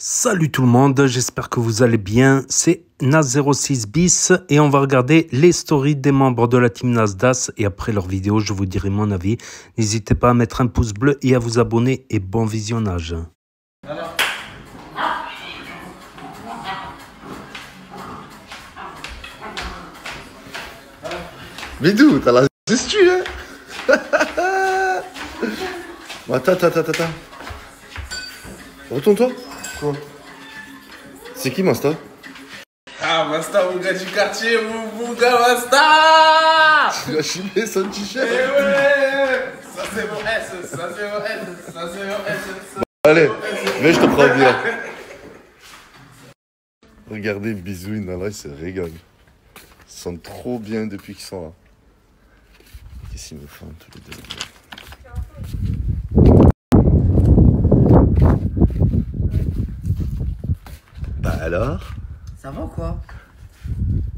Salut tout le monde, j'espère que vous allez bien. C'est Nas06 bis et on va regarder les stories des membres de la team Nasdas et après leur vidéo, je vous dirai mon avis. N'hésitez pas à mettre un pouce bleu et à vous abonner et bon visionnage. Bidou, t'as la gestu, hein. Bon, attends. Retourne-toi. Quoi? C'est qui, Masta? Ah, Masta, mon gars du quartier, mon gars Masta! Tu as chimé son t-shirt. Eh ouais! Ça c'est mon S, ça c'est mon S, ça c'est mon S. Allez, viens, je te prends bien. Regardez, Bisou, Inala, ils se régalent. Ils sont trop bien depuis qu'ils sont là. Qu'est-ce qu'ils me font tous les deux? Bah alors? Ça va ou quoi?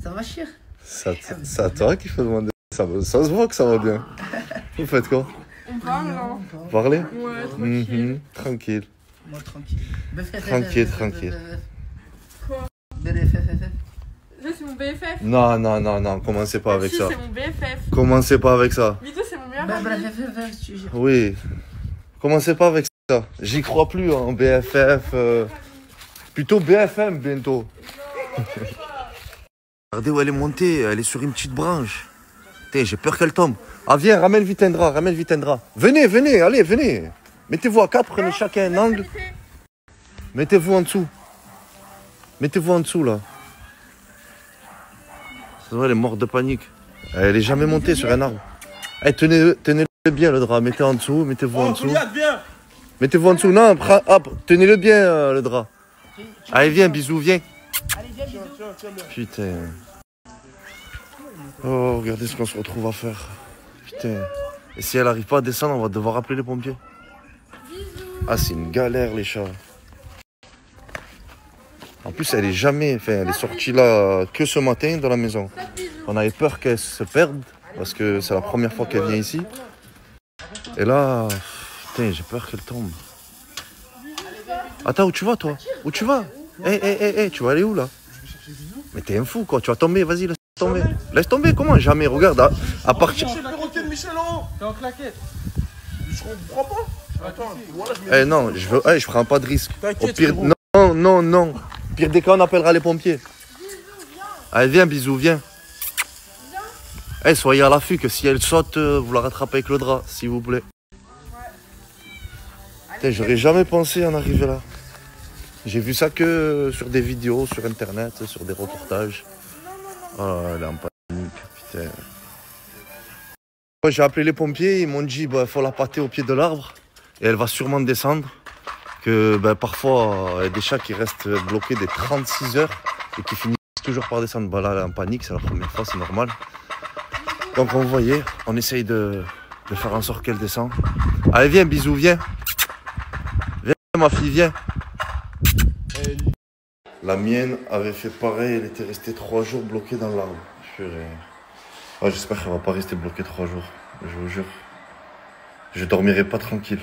Ça va, Chir? C'est à toi qu'il faut demander. Ça se voit que ça va bien. Vous faites quoi? On parle là. Parler? Ouais, tranquille. Tranquille. Moi, tranquille. Tranquille. Quoi? BFF. Ça, c'est mon BFF. Non, commencez pas avec Si, ça. c'est mon BFF. Commencez pas avec ça. Vito, c'est mon meilleur ami. BFF, tu jures. Oui. Commencez pas avec ça. J'y crois plus en BFF. Plutôt BFM bientôt. Regardez où elle est montée. Elle est sur une petite branche. J'ai peur qu'elle tombe. Ah, viens, ramène vite un drap. Venez, allez, venez. Mettez-vous à quatre, prenez chacun un angle. Mettez-vous en dessous, là. C'est vrai, elle est morte de panique. Elle est jamais montée sur un arbre. Eh, tenez-le bien, le drap. Mettez en dessous, mettez-vous en dessous. Mettez-vous en dessous. Non, hop, tenez-le bien, le drap. Allez, viens, Bisou, viens. Putain. Oh, regardez ce qu'on se retrouve à faire. Putain. Et si elle n'arrive pas à descendre, on va devoir appeler les pompiers. Ah, c'est une galère, les chats. En plus, elle est sortie là que ce matin dans la maison. On avait peur qu'elle se perde, parce que c'est la première fois qu'elle vient ici. Et là, putain, j'ai peur qu'elle tombe. Attends, où tu vas, toi? Où tu vas? Tu vas aller où, là? Mais t'es un fou, quoi. Tu vas tomber, vas-y, laisse tomber. Laisse tomber, comment? Jamais, regarde, à partir... Le perroquet de Michel en haut. T'es en claquette. Je comprends pas. Attends, voilà, non, je prends pas de risque. Au pire, non. Pire des cas, on appellera les pompiers. Allez, viens, Bisou, viens. Soyez à l'affût que si elle saute, vous la rattrapez avec le drap, s'il vous plaît. J'aurais jamais pensé en arriver là. J'ai vu ça que sur des vidéos, sur internet, sur des reportages. Oh, elle est en panique, putain. J'ai appelé les pompiers, ils m'ont dit faut la pâter au pied de l'arbre et elle va sûrement descendre. Que parfois, il y a des chats qui restent bloqués des 36 heures et qui finissent toujours par descendre. Là, elle est en panique, c'est la première fois, c'est normal. Donc, vous voyez, on essaye de faire en sorte qu'elle descende. Allez, viens, Bisou, viens. Viens, ma fille, viens. La mienne avait fait pareil, elle était restée 3 jours bloquée dans l'arbre. J'espère qu'elle va pas rester bloquée 3 jours, je vous jure. Je dormirai pas tranquille.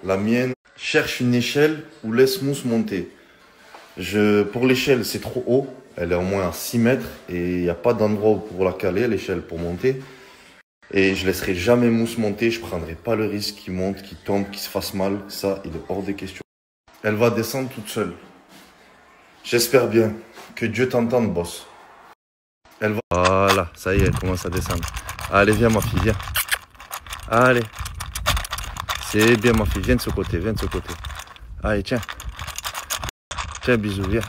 La mienne cherche une échelle ou laisse Mousse monter. Pour l'échelle, c'est trop haut. Elle est au moins à 6 mètres et il n'y a pas d'endroit pour la caler, l'échelle, pour monter. Et je laisserai jamais Mousse monter. Je prendrai pas le risque qu'il monte, qu'il tombe, qu'il se fasse mal. Ça, il est hors des questions. Elle va descendre toute seule. J'espère bien. Que Dieu t'entende, boss. Elle va... Voilà, ça y est, elle commence à descendre. Allez, viens, ma fille, viens. Allez. C'est bien, ma fille. Viens de ce côté, Allez, tiens. Tiens, Bisou, viens.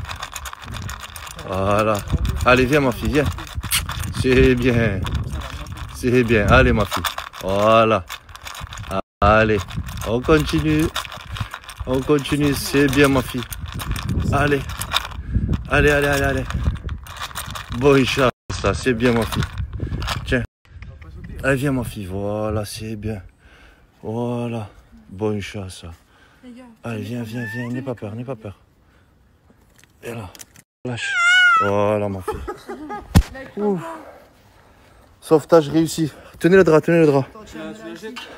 Voilà. Allez, viens, ma fille, viens. C'est bien. Allez, ma fille. Voilà. Allez, on continue. C'est bien, ma fille. Allez. Bon chat, ça, c'est bien, ma fille. Tiens. Allez, viens, ma fille. Voilà, c'est bien. Voilà. Bon chat, ça. Allez, viens. N'aie pas peur. Et là. Lâche. Voilà, ma fille. Ouf. Sauvetage réussi. Tenez le drap.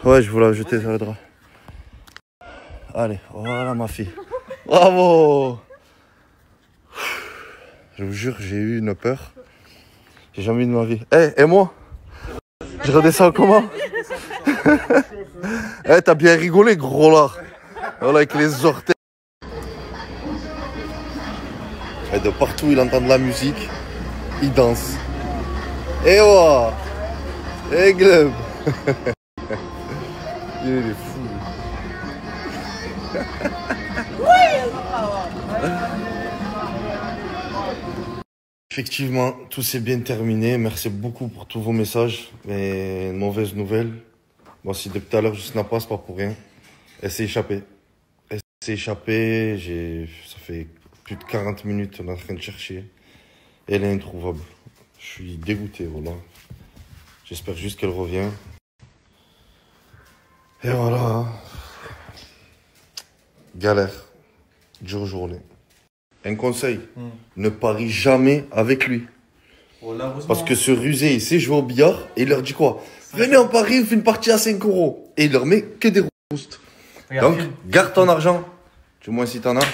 Ouais, je voulais jeter sur le drap. Allez, voilà, ma fille. Bravo. Je vous jure, j'ai eu une peur. J'ai jamais eu de ma vie. Et moi? Je redescends comment? T'as bien rigolé, gros lard. Voilà, avec les orteils. Et de partout, il entend de la musique. Il danse. Et ouais. Et Gleb. Il est fou. Effectivement, tout s'est bien terminé. Merci beaucoup pour tous vos messages. Mais mauvaise nouvelle. Bon, si depuis tout à l'heure je snap pas, c'est pas pour rien. Elle s'est échappée. Elle s'est échappée. Ça fait plus de 40 minutes, on est en train de chercher. Elle est introuvable. Je suis dégoûté, voilà. J'espère juste qu'elle revient. Et voilà. Galère. Dure journée. Un conseil, ne parie jamais avec lui. Parce que ce rusé, il sait jouer au billard et il leur dit quoi? Venez en Paris, on fait une partie à 5 €. Et il leur met que des roustes. Donc, garde ton argent, du moins si t'en as,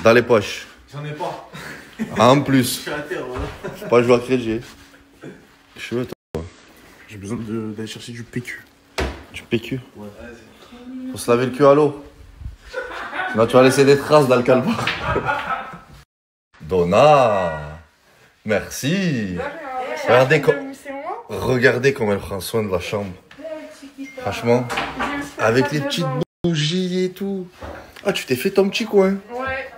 dans les poches. J'en ai pas. En plus. Je suis à terre, voilà. Faut pas jouer à crédit. Je suis toi. J'ai besoin d'aller chercher du PQ. Du PQ? Ouais. Faut se laver le cul à l'eau. Là, tu vas laisser des traces dans le calbar. Donna, merci. Regardez comme elle prend soin de la chambre. Franchement, avec les petites bougies et tout. Ah, tu t'es fait ton petit coin. Ouais.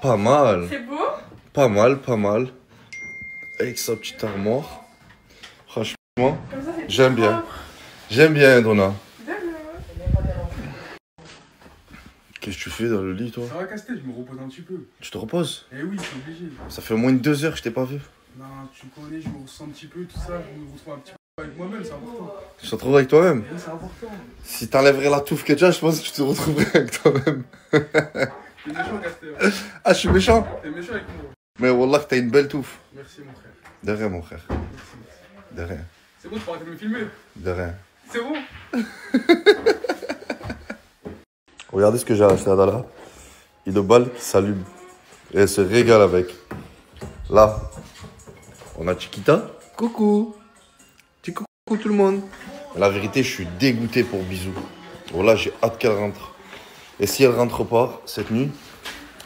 Pas mal. C'est beau? Pas mal, pas mal. Avec sa petite armoire. Franchement, Comme ça, c'est j'aime bien. propre. J'aime bien, Donna. D'accord. Qu'est-ce que tu fais dans le lit, toi? Ça va, Castel, je me repose un petit peu. Tu te reposes? Eh oui, c'est obligé. Ça fait au moins 2 heures que je t'ai pas vu. Non, tu connais, je me ressens un petit peu, tout ça. Je me retrouve un petit peu avec moi-même, c'est important. Tu te retrouves avec toi-même? Oui, c'est important. Si t'enlèverais la touffe que tu as, je pense que tu te retrouverais avec toi-même. T'es méchant, Castel. Ah, je suis méchant? T'es méchant avec moi. Mais wallah, que t'as une belle touffe. Merci, mon frère. De rien, mon frère. Merci, merci. De rien. C'est bon, tu peux arrêter de me filmer. De rien. C'est bon. Regardez ce que j'ai acheté à Dala. Une balle qui s'allume. Et elle se régale avec. Là, on a Chiquita. Coucou. Petit coucou tout le monde. La vérité, je suis dégoûté pour Bisou. Voilà, j'ai hâte qu'elle rentre. Et si elle rentre pas cette nuit,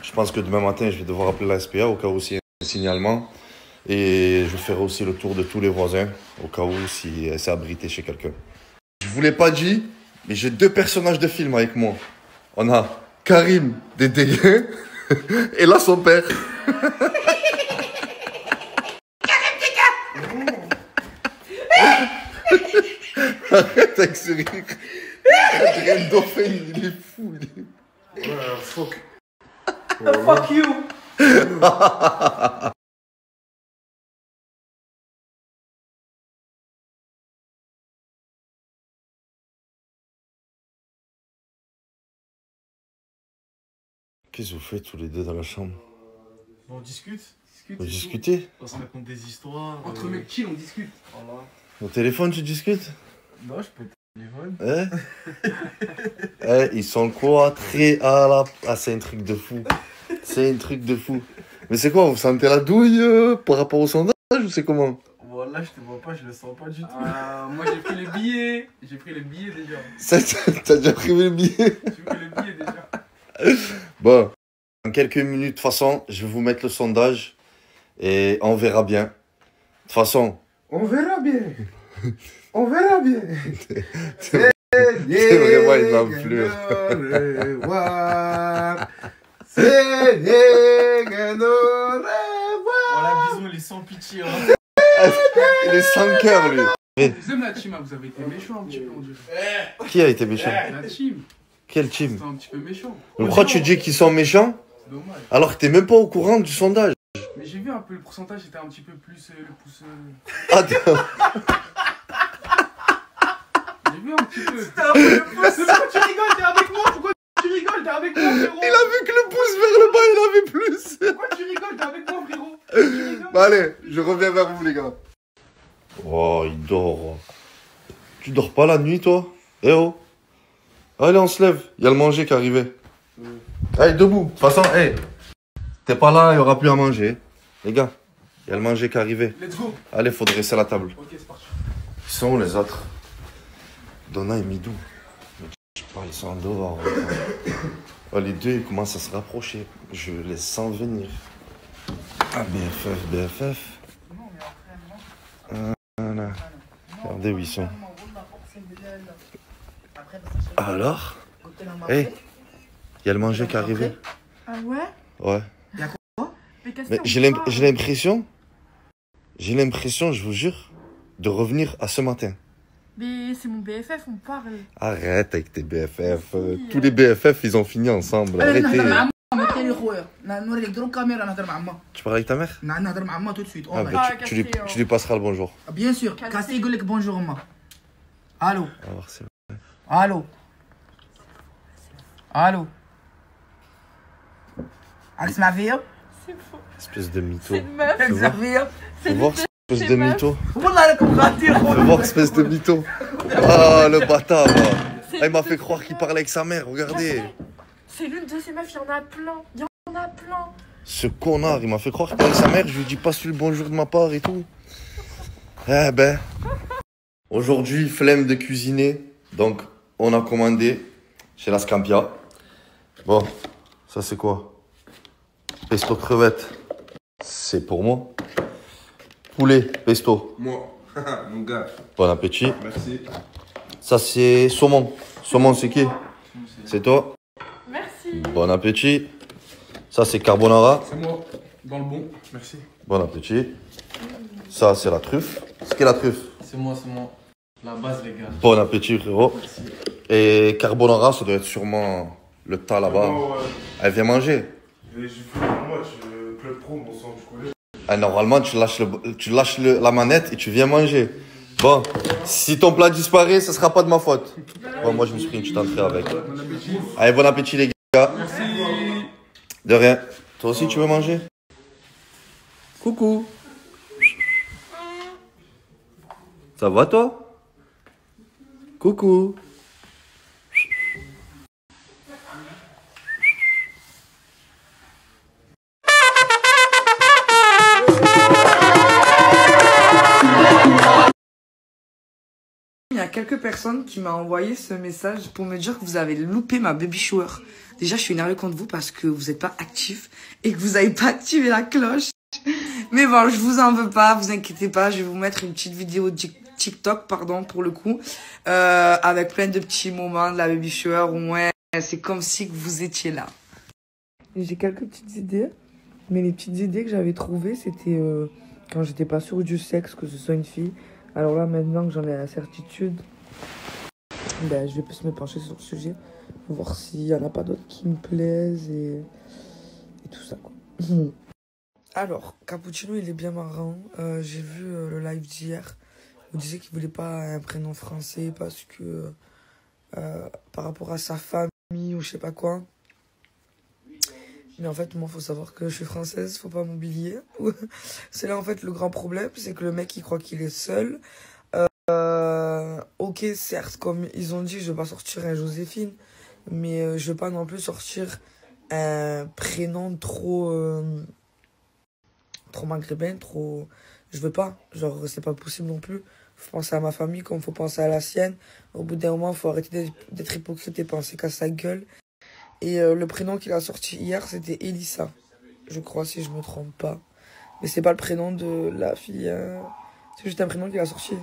je pense que demain matin, je vais devoir appeler la SPA au cas où s'il y a un signalement. Et je ferai aussi le tour de tous les voisins au cas où si elle s'est abritée chez quelqu'un. Je vous l'ai pas dit, mais j'ai 2 personnages de film avec moi. On a Karim des Dégains et là son père. Arrête avec ce rire. On dirait un dauphin, il est fou. Fuck. Fuck you. Qu'est-ce que vous faites tous les deux dans la chambre? On discute. Vous discutez? On se raconte des histoires. Entre mecs chill, on discute. Voilà. Au téléphone, tu discutes? Non, je peux te téléphone. Ils sont cloîtrés à la... Ah, c'est un truc de fou. C'est un truc de fou. Mais c'est quoi, vous sentez la douille par rapport au sondage ou c'est comment? Voilà, je te vois pas, je le sens pas du tout. Moi, j'ai pris les billets. J'ai pris les billets déjà. T'as déjà prévu le billet? J'ai pris les billets déjà. Bon, en quelques minutes, de toute façon, je vais vous mettre le sondage et on verra bien. De toute façon... On verra bien. On verra bien. C'est vraiment une enflure. Voilà, bisous, il est sans pitié. Hein. Il est sans cœur, lui. Vous aimez la team, hein, vous avez été méchant un petit peu, on dirait. Qui a été méchant? La team, Quel team? c'était un petit peu méchant. Mais pourquoi tu dis qu'ils sont méchants C'est dommage. alors que t'es même pas au courant du sondage? Mais j'ai vu un peu le pourcentage, c'était un petit peu plus le pouce. Attends. J'ai vu un petit peu. C'était un peu le pouce. Pourquoi tu rigoles? T'es avec moi? Pourquoi tu rigoles? T'es avec moi, frérot? Il a vu que le pouce vers le bas, il avait plus. Pourquoi tu rigoles? T'es avec moi, frérot? Tu rigoles? Bah allez, je reviens vers vous, les gars. Oh, il dort. Tu dors pas la nuit, toi? Eh oh. Allez, on se lève. Il y a le manger qui est arrivé. Allez, debout. De toute façon, hey, t'es pas là, il n'y aura plus à manger. Les gars, il y a le manger qui est arrivé. Let's go. Allez, faut dresser la table. Ok, c'est parti. Ils sont où les autres? Donna et Midou. Je parle, ils sont en dehors. Oh, les deux, ils commencent à se rapprocher. Je les sens venir. Ah, BFF, BFF. Voilà. Regardez où ils sont. Alors? Hey, il y a le manger qui est arrivé. Ah ouais? Ouais. Mais qu'est-ce Mais qu'on j'ai l'impression, je vous jure, de revenir à ce matin. Mais c'est mon BFF, on parle. Arrête avec tes BFF. Tous les BFF, ils ont fini ensemble. Arrêtez. Tu parles avec ta mère? tout de suite. Ah, bah, tu lui passeras le bonjour. Bien sûr. Cassé, يقول لك bonjour maman. Allô. On va voir, c'est vrai. Allô. Allô. Alex Mavia. C'est faux. Espèce de mytho. C'est une meuf. Alex Mavia. Fais voir, espèce de mytho. والله راكم غاديين. Fais voir, espèce de mytho. Ah, le bâtard. Ah, il m'a fait croire qu'il parlait avec sa mère. Regardez. C'est l'une de ces meufs, il y en a plein. Il y en a plein. Ce connard, il m'a fait croire qu'il parlait avec sa mère. Je lui dis passe le bonjour de ma part et tout. Eh ben. Aujourd'hui, flemme de cuisiner. Donc, on a commandé chez la Scampia. Bon, ça c'est quoi? Pesto crevette. C'est pour moi. Poulet, pesto. Moi, mon gars. Bon appétit. Merci. Ça c'est saumon. Saumon c'est qui? C'est toi. Merci. Bon appétit. Ça c'est carbonara. C'est moi. Dans le bon. Merci. Bon appétit. Ça c'est la truffe. C'est qui la truffe? C'est moi. La base, les gars. Bon appétit frérot. Et carbonara, ça doit être sûrement le tas là-bas. Elle vient manger. J'ai fait un match, Club Pro, mon sang, tu connais. Ah, normalement, tu lâches la manette et tu viens manger. Bon, si ton plat disparaît, ce sera pas de ma faute. Bon, moi, je me suis pris une petite entrée avec. Allez, bon appétit, les gars. Merci. De rien. Toi aussi, tu veux manger? Coucou. Ça va, toi? Coucou. Il y a quelques personnes qui m'ont envoyé ce message pour me dire que vous avez loupé ma baby shower. Déjà, je suis énervée contre vous parce que vous n'êtes pas actifs et que vous n'avez pas activé la cloche. Mais bon, je vous en veux pas, vous inquiétez pas, je vais vous mettre une petite vidéo TikTok, pardon, pour le coup, avec plein de petits moments de la baby shower où ouais, c'est comme si vous étiez là. J'ai quelques petites idées, mais les petites idées que j'avais trouvées, c'était quand j'étais pas sûre du sexe, que ce soit une fille. Alors là, maintenant que j'en ai la certitude, ben, je vais plus me pencher sur le sujet, voir s'il y en a pas d'autres qui me plaisent et tout ça, quoi. Alors, Cappuccino, il est bien marrant. J'ai vu le live d'hier. Il disait qu'il voulait pas un prénom français parce que par rapport à sa famille ou je sais pas quoi. Mais en fait, moi, faut savoir que je suis française, faut pas m'oublier. C'est là, en fait, le grand problème, c'est que le mec, il croit qu'il est seul. Ok, certes, comme ils ont dit, je vais pas sortir un Joséphine, mais je vais pas non plus sortir un prénom trop maghrébin, trop... Je veux pas, genre, c'est pas possible non plus. Faut penser à ma famille comme faut penser à la sienne. Au bout d'un moment, faut arrêter d'être hypocrite et penser qu'à sa gueule. Et le prénom qu'il a sorti hier, c'était Elissa. Je crois, si je me trompe pas. Mais c'est pas le prénom de la fille. C'est juste un prénom qu'il a sorti.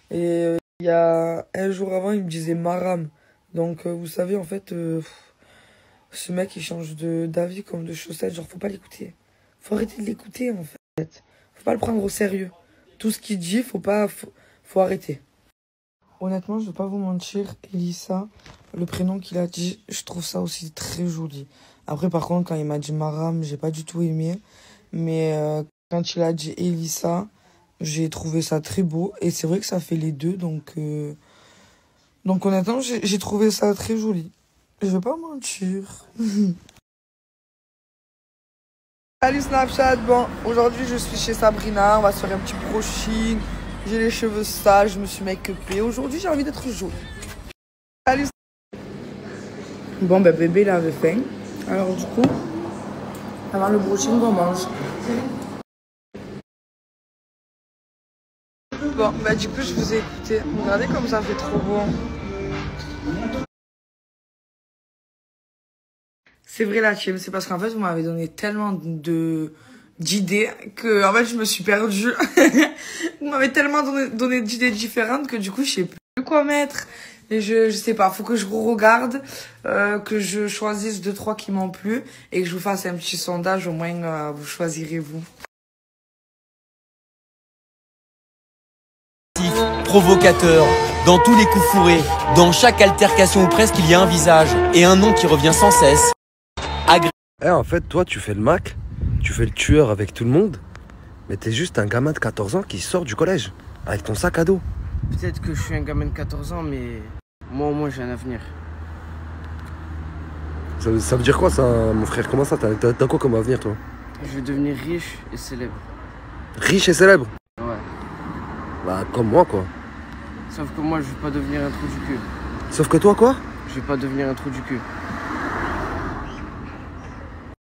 Et il y a un jour avant, il me disait Maram. Donc, vous savez, en fait, ce mec, il change d'avis comme de chaussettes. Genre, faut pas l'écouter. Faut arrêter de l'écouter, en fait. Faut pas le prendre au sérieux. Tout ce qu'il dit, faut arrêter. Honnêtement, je vais pas vous mentir, Elissa, le prénom qu'il a dit, je trouve ça aussi très joli. Après, par contre, quand il m'a dit Maram, j'ai pas du tout aimé. Mais quand il a dit Elissa, j'ai trouvé ça très beau. Et c'est vrai que ça fait les deux, donc honnêtement, j'ai trouvé ça très joli. Je vais pas mentir. Salut Snapchat, bon, aujourd'hui je suis chez Sabrina, on va se faire un petit brushing. J'ai les cheveux sales, je me suis make-upée. Aujourd'hui, j'ai envie d'être jolie. Salut. Bon, ben bébé, il avait faim. Alors du coup, avant le brushing, on mange. Bon, bah du coup, je vous ai écouté. Regardez comme ça fait trop beau. C'est vrai la team, c'est parce qu'en fait, vous m'avez donné tellement d'idées que en fait, je me suis perdue. Vous m'avez tellement donné d'idées différentes que du coup, je sais plus quoi mettre. Et je sais pas, faut que je regarde, que je choisisse 2-3 qui m'ont plu et que je vous fasse un petit sondage, au moins vous choisirez vous. Provocateur, dans tous les coups fourrés, dans chaque altercation ou presque, il y a un visage et un nom qui revient sans cesse. En fait, toi, tu fais le Mac, tu fais le tueur avec tout le monde, mais t'es juste un gamin de 14 ans qui sort du collège, avec ton sac à dos. Peut-être que je suis un gamin de 14 ans, mais moi au moins j'ai un avenir. Ça veut dire quoi ça, mon frère? Comment ça? T'as quoi comme avenir, toi? Je vais devenir riche et célèbre. Riche et célèbre? Ouais. Bah, comme moi, quoi. Sauf que moi je vais pas devenir un trou du cul. Sauf que toi, quoi? Je vais pas devenir un trou du cul.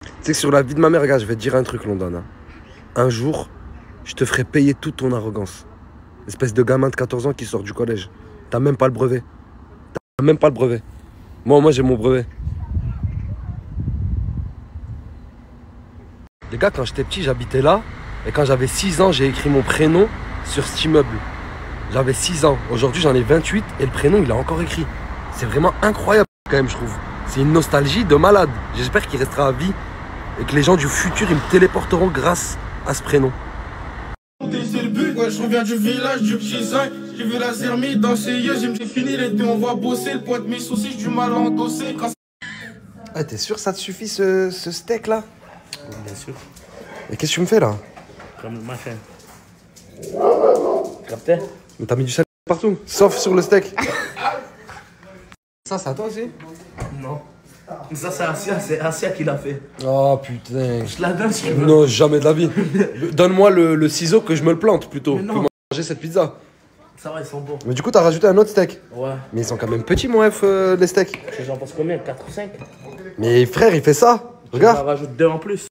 Tu sais que sur la vie de ma mère, regarde, je vais te dire un truc, London. Hein. Un jour, je te ferai payer toute ton arrogance. Espèce de gamin de 14 ans qui sort du collège. T'as même pas le brevet. T'as même pas le brevet. Moi, j'ai mon brevet. Les gars, quand j'étais petit, j'habitais là. Et quand j'avais 6 ans, j'ai écrit mon prénom sur cet immeuble. J'avais 6 ans. Aujourd'hui, j'en ai 28 et le prénom, il est encore écrit. C'est vraiment incroyable quand même, je trouve. C'est une nostalgie de malade. J'espère qu'il restera à vie et que les gens du futur, ils me téléporteront grâce à ce prénom. C'est le but, ouais, je reviens du village, du petit zinc. J'ai vu la zermie danser hier, j'ai fini l'été, on va bosser. Le poids de mes saucisses, j'ai du mal à endosser. Ah, t'es sûr que ça te suffit ce steak là? Bien sûr. Et qu'est-ce que tu me fais là? Comme le machin. Capté? Mais t'as mis du sel partout, sauf sur le steak. Ça, c'est à toi aussi? Non. Ça, c'est Asia qui l'a fait. Oh putain. Je la donne si tu veux. Non, jamais de la vie. Donne-moi le ciseau que je me le plante plutôt. Que manger cette pizza. Ça va, ils sont bons. Mais du coup, t'as rajouté un autre steak. Ouais. Mais ils sont quand même petits, mon F, les steaks. J'en pense combien? 4 ou 5? Mais frère, il fait ça. Regarde. J'en rajoute 2 en plus.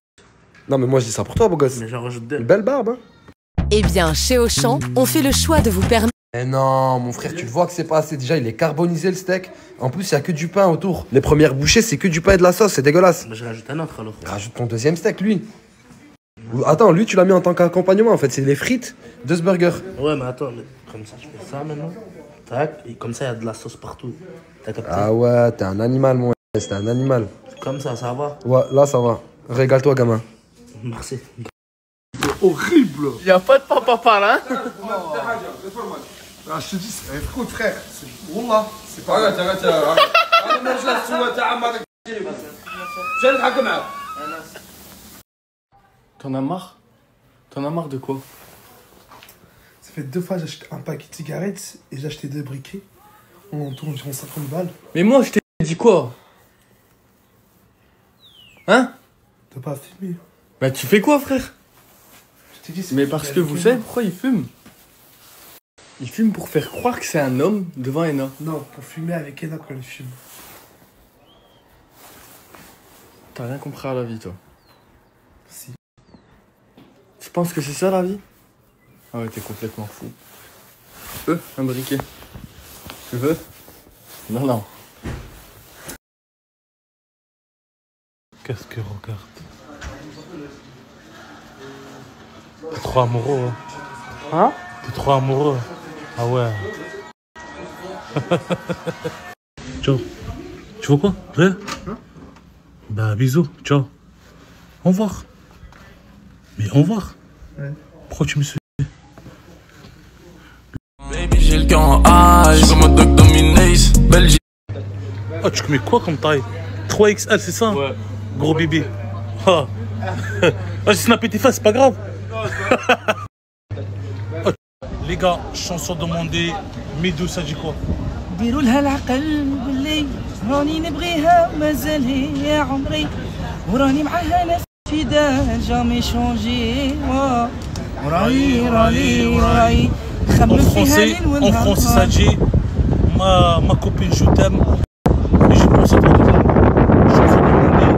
Non, mais moi, je dis ça pour toi, beau gosse. Mais j'en rajoute 2. Belle barbe, hein. Eh bien, chez Auchan, on fait le choix de vous permettre... Eh non, mon frère, tu le vois que c'est pas assez. Déjà, il est carbonisé le steak. En plus, il y a que du pain autour. Les premières bouchées, c'est que du pain et de la sauce. C'est dégueulasse. Mais je rajoute un autre alors. Rajoute ton deuxième steak, lui. Attends, lui, tu l'as mis en tant qu'accompagnement en fait. C'est les frites de ce burger. Ouais, mais attends, comme ça, je fais ça maintenant. Tac, et comme ça, il y a de la sauce partout. T'as capté? Ah ouais, t'es un animal, mon F. T'es un animal. Comme ça va? Ouais, là, ça va. Régale-toi, gamin. Merci. Horrible. Y'a pas de papa par là. Ah, je te dis, écoute frère, Wallah, c'est pas grave. T'en as marre? T'en as marre de quoi? Ça fait 2 fois que j'ai acheté un paquet de cigarettes et j'ai acheté 2 briquets. On tourne environ 50 balles. Mais moi, je t'ai dit quoi? Hein? T'as pas fumé. Bah, tu fais quoi, frère? Je t'ai dit, Mais parce que vous savez pourquoi il fume? Il fume pour faire croire que c'est un homme devant Ena. Non, pour fumer avec Ena quand elle fume. T'as rien compris à la vie, toi. Si. Tu penses que c'est ça, la vie? Ah ouais, t'es complètement fou. Un briquet. Tu veux? Non. Qu'est-ce que regarde? T'es trop amoureux, hein? T'es trop amoureux. Ah ouais. Ciao. Tu vois quoi? Rien? Bah bisous, ciao. Au revoir. Mais au revoir. Ouais. Pourquoi tu me suis? Baby, j'ai le cœur en ice, comme un dog dominace. Belgique. Ah, tu mets quoi comme taille? 3XL, c'est ça? Ouais. Gros bébé. Ah. J'ai snappé tes fesses, c'est pas grave. Les gars, chanson demandée, Midou, ça dit quoi? ديروا لها العقل باللي راني نبغيها مازال هي يا عمري وراني معاها انا في دار جامي شونجي وراي En français, ça dit ma copine, je t'aime, mais je pense à toi. Chanson demandée,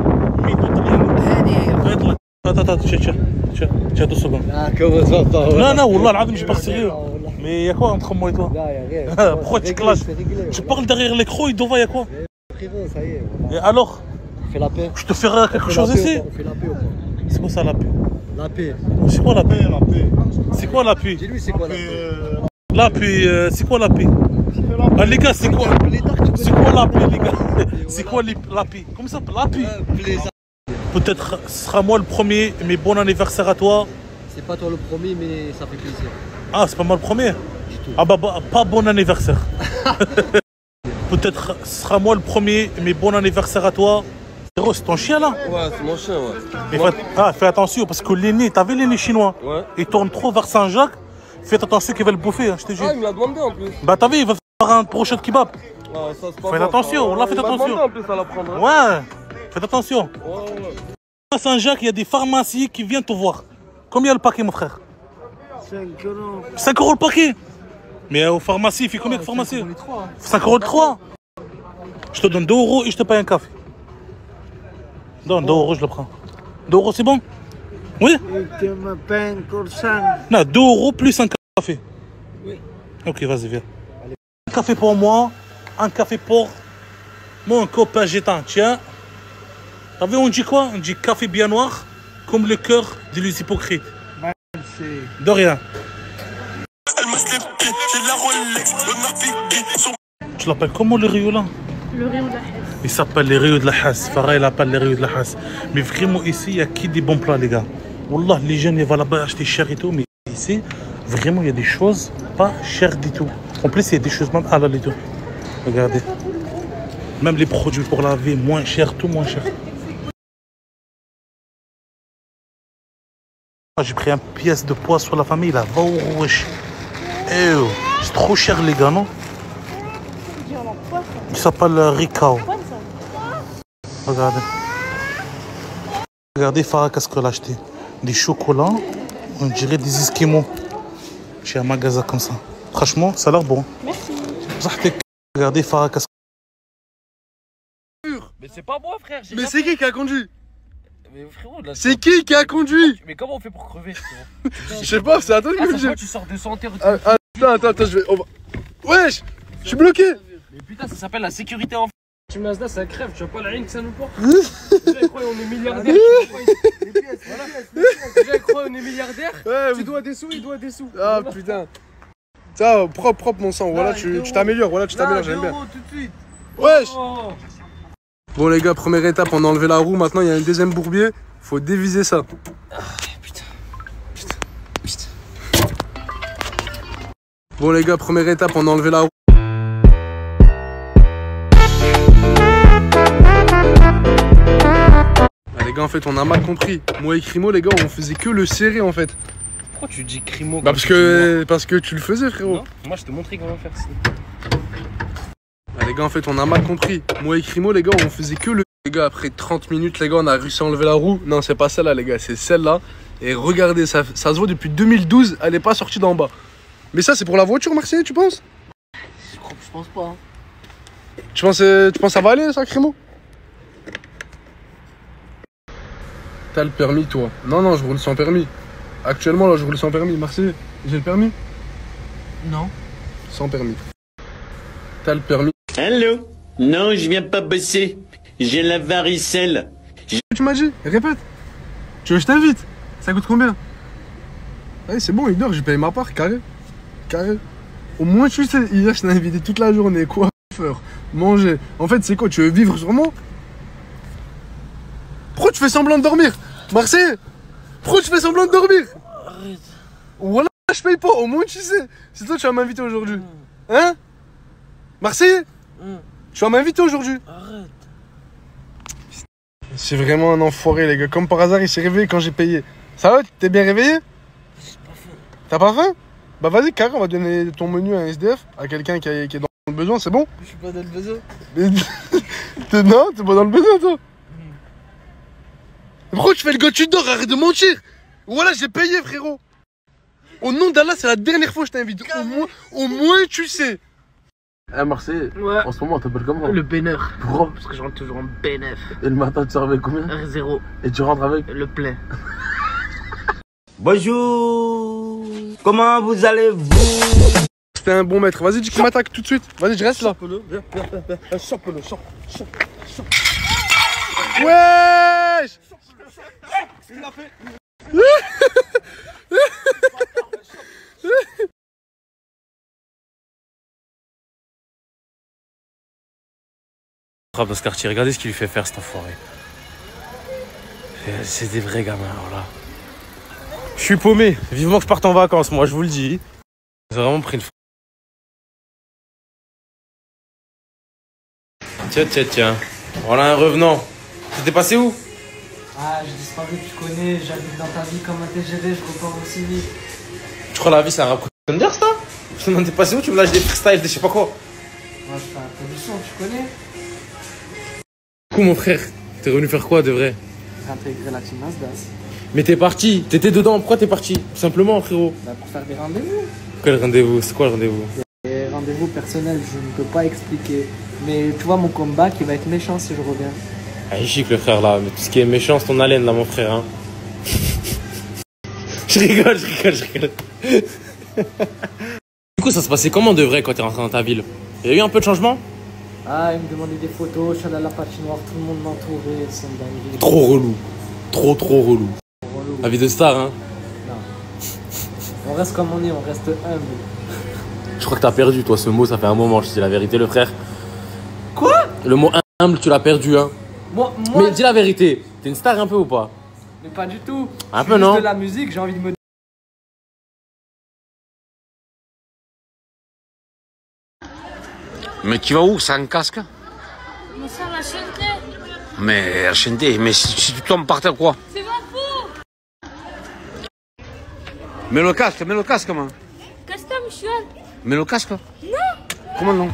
attends, tiens 2 secondes. Ah, comment ça, attends. Non, Wallah, l'Adim, je pars sérieux. Mais y'a quoi entre moi et toi? Là, y'a rien. Pourquoi tu clashes? Tu parles derrière l'écran, il doit, y'a quoi? Frérot, ça y est. Et alors? Fais la paix. Je te ferai quelque chose ici? On fait la paix ou pas? C'est quoi ça, la paix? La paix. C'est quoi la paix? C'est quoi la paix? Dis-lui, c'est quoi la paix? La paix, c'est quoi la paix? Ah, les gars, c'est quoi? C'est quoi la paix, les gars? C'est quoi la paix? Comme ça, la paix? Peut-être ce sera moi le premier, mais bon anniversaire à toi. C'est pas toi le premier, mais ça fait plaisir. Ah, c'est pas moi le premier? Ah bah pas bon anniversaire. Peut-être ce sera moi le premier, mais bon anniversaire à toi. C'est ton chien là? Ouais, c'est mon chien, ouais. Fais attention parce que l'aîné, t'as vu l'aîné chinois? Ouais. Il tourne trop vers Saint-Jacques. Fais attention qu'il va le bouffer, hein, je te dis. Ah, il me l'a demandé en plus. Bah t'as vu, il va faire un prochain kebab. Ah, ça c'est pas fais attention, là fais attention. En plus à la prendre, hein. Ouais, fais attention. Ouais. À Saint-Jacques, il y a des pharmacies qui viennent te voir. Combien le paquet, mon frère? 5 euros. 5 euros le paquet? Mais aux pharmacies, il fait combien de pharmacies? 5 euros le 3. Je te donne 2 euros et je te paye un café. Donne 2 euros, je le prends. 2 euros, c'est bon? Oui? Et tu me payes encore 5. Non, 2 euros plus un café. Oui. Ok, vas-y, viens. Allez. Un café pour moi, un café pour mon copain Gétan. Tiens. T'as vu, on dit quoi? On dit café bien noir, comme le cœur de les hypocrites. Merci. De rien. Tu l'appelles comment le Rio là? Le Rio de la Hesse. Il s'appelle les Rio de la Hesse. Farah, il appelle les Rio de la Hesse. Mais vraiment, ici, il y a qui des bons plats, les gars. Wallah, les jeunes, ils vont là-bas acheter cher et tout. Mais ici, vraiment, il y a des choses pas chères du tout. En plus, il y a des choses même halal et tout. Regardez. Même les produits pour laver, moins cher, tout moins cher. J'ai pris une pièce de poids sur la famille, là. Va au wesh. C'est trop cher, les gars, non? Il s'appelle Ricao. Regardez. Regardez Farah, qu'est-ce qu'elle a acheté. Des chocolats, on dirait des esquimaux. Chez un magasin comme ça. Franchement, ça a l'air bon. Merci. Regardez Farah, qu'est-ce que... Mais c'est pas moi, frère. Mais c'est qui a conduit? Mais frérot, là, c'est qui a conduit? Mais comment on fait pour crever, frérot? Je sais pas, c'est à toi de me dire. Tu sors de santé. Attends, je vais. Wesh, je suis bloqué. Mais putain, ça s'appelle la sécurité en. Tu Mazda, ça crève, tu vois pas la ligne que ça nous porte? Déjà, ils croient qu'on est milliardaire. Déjà, ils croient qu'on est milliardaire. Tu dois des sous, il doit des sous. Ah putain. Ça, propre mon sang. Voilà, tu t'améliores, voilà, tu t'améliores, j'aime bien. Tout de suite. Wesh. Bon les gars, première étape, on a enlevé la roue, maintenant il y a un deuxième bourbier, faut déviser ça. Ah, putain. Bon les gars, première étape, on a enlevé la roue. Ah, les gars, en fait, on a mal compris. Moi et Crimo, les gars, on faisait que le serrer en fait. Pourquoi tu dis Crimo? Bah parce que tu le faisais, frérot. Non, moi je te montrais comment faire ça. Ah, les gars, en fait, on a mal compris. Moi et Crimo, les gars, on faisait que le... Les gars, après 30 minutes, les gars, on a réussi à enlever la roue. Non, c'est pas celle-là, les gars, c'est celle-là. Et regardez, ça se voit depuis 2012, elle est pas sortie d'en bas. Mais ça, c'est pour la voiture, Marseille, tu penses? Je pense pas. Hein. Tu penses que ça va aller, ça, Crimo? T'as le permis, toi? Non, je roule sans permis. Actuellement, là, je roule sans permis. Marseille, j'ai le permis? Non. Sans permis. T'as le permis? Allô? Non, je viens pas bosser. J'ai la varicelle. Tu m'as dit? Répète. Tu veux que je t'invite? Ça coûte combien? Ouais, c'est bon, il dort, je paye ma part, carré. Au moins, tu sais, hier, je t'ai invité toute la journée. Coiffeur, manger. En fait, c'est quoi? Tu veux vivre sur moi? Pourquoi tu fais semblant de dormir? Marseille? Pourquoi tu fais semblant de dormir? Arrête. Voilà, je paye pas, au moins tu sais. C'est toi qui vas m'inviter aujourd'hui. Hein? Marseille? Tu vas m'inviter aujourd'hui? Arrête. C'est vraiment un enfoiré, les gars. Comme par hasard, il s'est réveillé quand j'ai payé. Ça va? T'es bien réveillé? J'ai pas faim. T'as pas faim? Bah vas-y, carré, on va donner ton menu à un SDF, à quelqu'un qui est dans le besoin, c'est bon? Je suis pas dans le besoin. Non, t'es pas dans le besoin, toi? Pourquoi tu fais le gars, tu dors, arrête de mentir. Voilà, j'ai payé, frérot. Au nom d'Allah, c'est la dernière fois que je t'invite. Au moins, tu sais. À Marseille, ouais. En ce moment, on t'appelle comment? Le béneur. Pourquoi? Parce que je rentre toujours en bénef. Et le matin, tu sors avec combien? 0. Et tu rentres avec? Le plein. Bonjour. Comment vous allez-vous? C'était un bon maître. Vas-y, dis qu'il m'attaque tout de suite. Vas-y, je reste là. Chope-le, chope. Wesh! Il l'a fait. Parce qu'Arty, regardez ce qu'il lui fait faire cet enfoiré. C'est des vrais gamins, alors là. Je suis paumé. Vivement que je parte en vacances, moi, je vous le dis. J'ai vraiment pris une... Tiens. Voilà un revenant. T'étais passé où? Ah, j'ai disparu, tu connais, j'habite dans ta vie comme un TGV, je repars aussi vite. Tu crois la vie c'est un rap Thunder ça? Je me demande t'es passé où? Tu me lâches des freestyles, des je sais pas quoi. Moi je fais un peu du son, tu connais. Du coup mon frère, t'es revenu faire quoi de vrai? Réintégrer la team Nasdaq. Mais t'es parti, t'étais dedans, pourquoi t'es parti? Tout simplement frérot. Bah pour faire des rendez-vous. Quel rendez-vous? C'est quoi le rendez-vous? Des rendez-vous personnels, je ne peux pas expliquer. Mais tu vois mon combat qui va être méchant si je reviens. Ah il chic le frère là, mais tout ce qui est méchant c'est ton haleine là mon frère hein. Je rigole. Du coup ça se passait comment de vrai quand t'es rentré dans ta ville? Il y a eu un peu de changement? Ah il me demandait des photos, je suis allé à la patinoire, tout le monde m'entourait, c'est une dinguerie. Trop relou. Trop relou. La vie de star hein. Non. On reste comme on est, on reste humble. Je crois que t'as perdu toi ce mot, ça fait un moment, je te dis la vérité le frère. Quoi? Le mot humble tu l'as perdu hein. Moi... Mais dis la vérité, t'es une star un peu ou pas? Mais pas du tout. Un peu non? De la musique, j'ai envie de me... Mais tu vas où? C'est un casque? Mais ça va chanter. Mais chanter, mais si tu tombes par terre quoi? C'est ma faute. Mets le casque man. Qu'est-ce que monsieur? Mets le casque? Non. Comment non?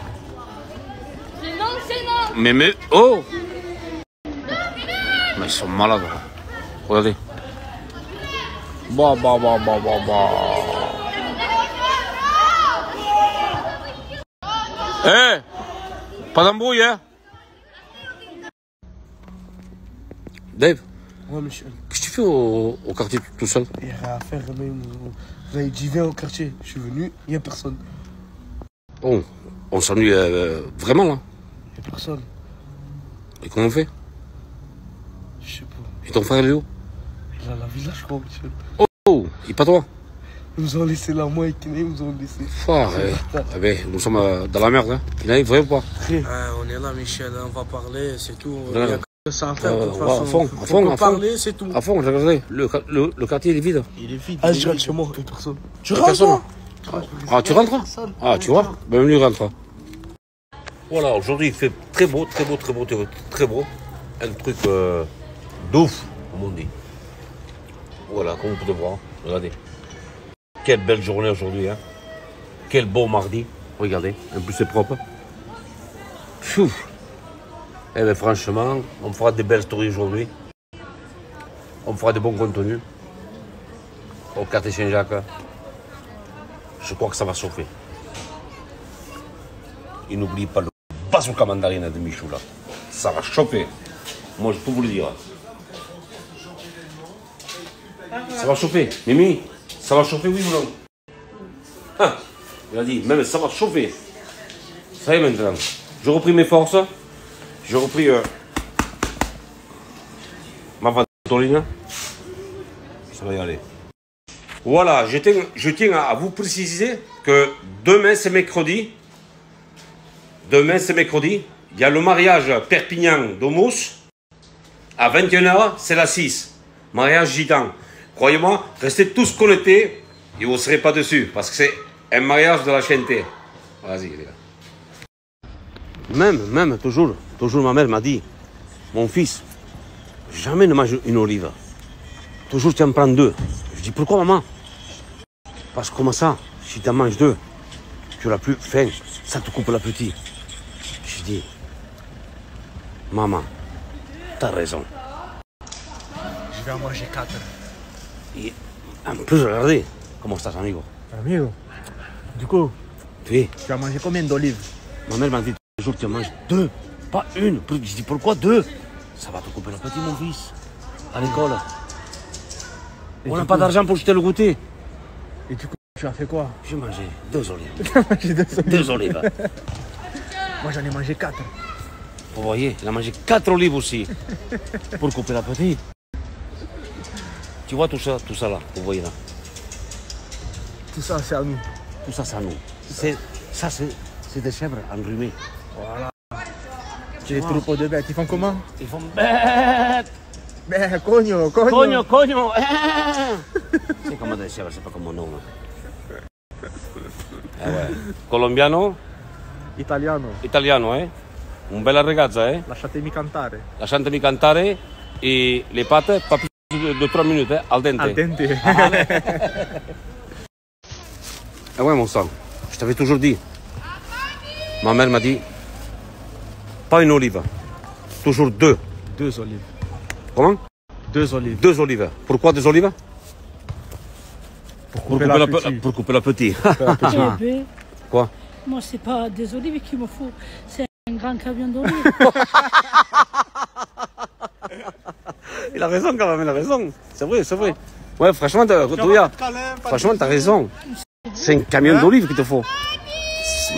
C'est non. Mais oh! Mais ils sont malades. Regardez. Bah. Eh! Pas d'embrouille, hein? Dave? Ouais, monsieur. Qu'est-ce que tu fais au quartier tout seul? Il n'y a rien à faire, mais vous avez dit viens au quartier. Je suis venu, il n'y a personne. Oh, on s'ennuie vraiment là? Il n'y a personne. Et comment on fait? Je sais pas. Et ton frère Léo? Il est à la villa, je crois, monsieur. Oh, il est pas toi? Ils nous ont laissé là, moi et Kiné, ils nous ont laissé. Nous sommes dans la merde, hein. Kiné, vrai ou pas? On est là, Michel, on va parler, c'est tout. Il n'y a que ça à faire, de toute façon. À fond. Parler, c'est tout. À fond, regardez, le quartier il est vide. Il est vide. Ah, je rentre chez moi, il y a personne. Tu rentres? Ah, tu rentres? Ah, tu vois? Bienvenue, rentre. Voilà, aujourd'hui il fait très beau. Un truc d'ouf, comme on dit. Voilà, comme vous pouvez voir, regardez. Quelle belle journée aujourd'hui, hein. Quel beau mardi. Regardez, en plus c'est propre. Pfiou. Eh bien franchement, on fera des belles stories aujourd'hui. On fera des bons contenus. Au quartier Saint-Jacques. Je crois que ça va chauffer. Et n'oublie pas le bazooka mandarine de Michou là. Ça va chauffer. Moi je peux vous le dire. Ça va chauffer. Mimi, ça va chauffer oui ou non? Ah, il a dit, même ça va chauffer. Ça y est maintenant. J'ai repris mes forces. J'ai repris ma ventoline. Ça va y aller. Voilà, je tiens à vous préciser que demain c'est mercredi. Demain c'est mercredi. Il y a le mariage Perpignan-Domus. À 21h, c'est la 6. Mariage gitan. Croyez-moi, restez tous connectés et vous ne serez pas dessus. Parce que c'est un mariage de la chaîneté. Vas-y, les gars. Même, toujours ma mère m'a dit, mon fils, jamais ne mange une olive. Toujours tu en prends 2. Je dis, pourquoi maman? Parce que comment ça, si tu en manges 2, tu n'auras plus faim, ça te coupe l'appétit. Je dis, maman, t'as raison. Je vais en manger 4. Et en plus, regardez, comment estás, amigo? Amigo, du coup, oui. Tu as mangé combien d'olives? Ma mère m'a dit, toujours tu en manges 2, pas une. Je dis, pourquoi 2? Ça va te couper l'appétit, mon fils, à l'école. On n'a pas d'argent pour jeter le goûter. Et du coup, tu as fait quoi? J'ai mangé 2 olives. T'as mangé 2 olives. 2 olives. Moi, j'en ai mangé 4. Vous voyez, il a mangé 4 olives aussi. Pour couper l'appétit. Tu vois tout ça là, vous voyez là. Tout ça, c'est à nous. Tout ça, c'est à nous. C'est des chèvres enrhumées. Voilà. Les troupeaux de bêtes, ils font comment? Ils font bête. Cogno. C'est comme des chèvres, c'est pas comme mon nom. Ouais. Colombiano? Italiano, eh? Un bella ragazza, eh? Lasciatemi cantare. Lasciatemi cantare et les pâtes, pas plus de 3 minutes, eh? Al dente. Al dente. Ah ouais, mon sang, je t'avais toujours dit. Ma mère m'a dit, pas une olive, toujours 2. 2 olives. Comment? 2 olives. 2 olives. Pourquoi 2 olives? Pour couper l'appétit. Bébé, Quoi? moi, c'est pas des olives qu'il me faut, c'est un grand camion d'olives. Il a raison quand même, il a raison. C'est vrai, c'est vrai. Ouais, franchement, Douya, franchement, t'as raison. C'est un camion d'olives qu'il te faut.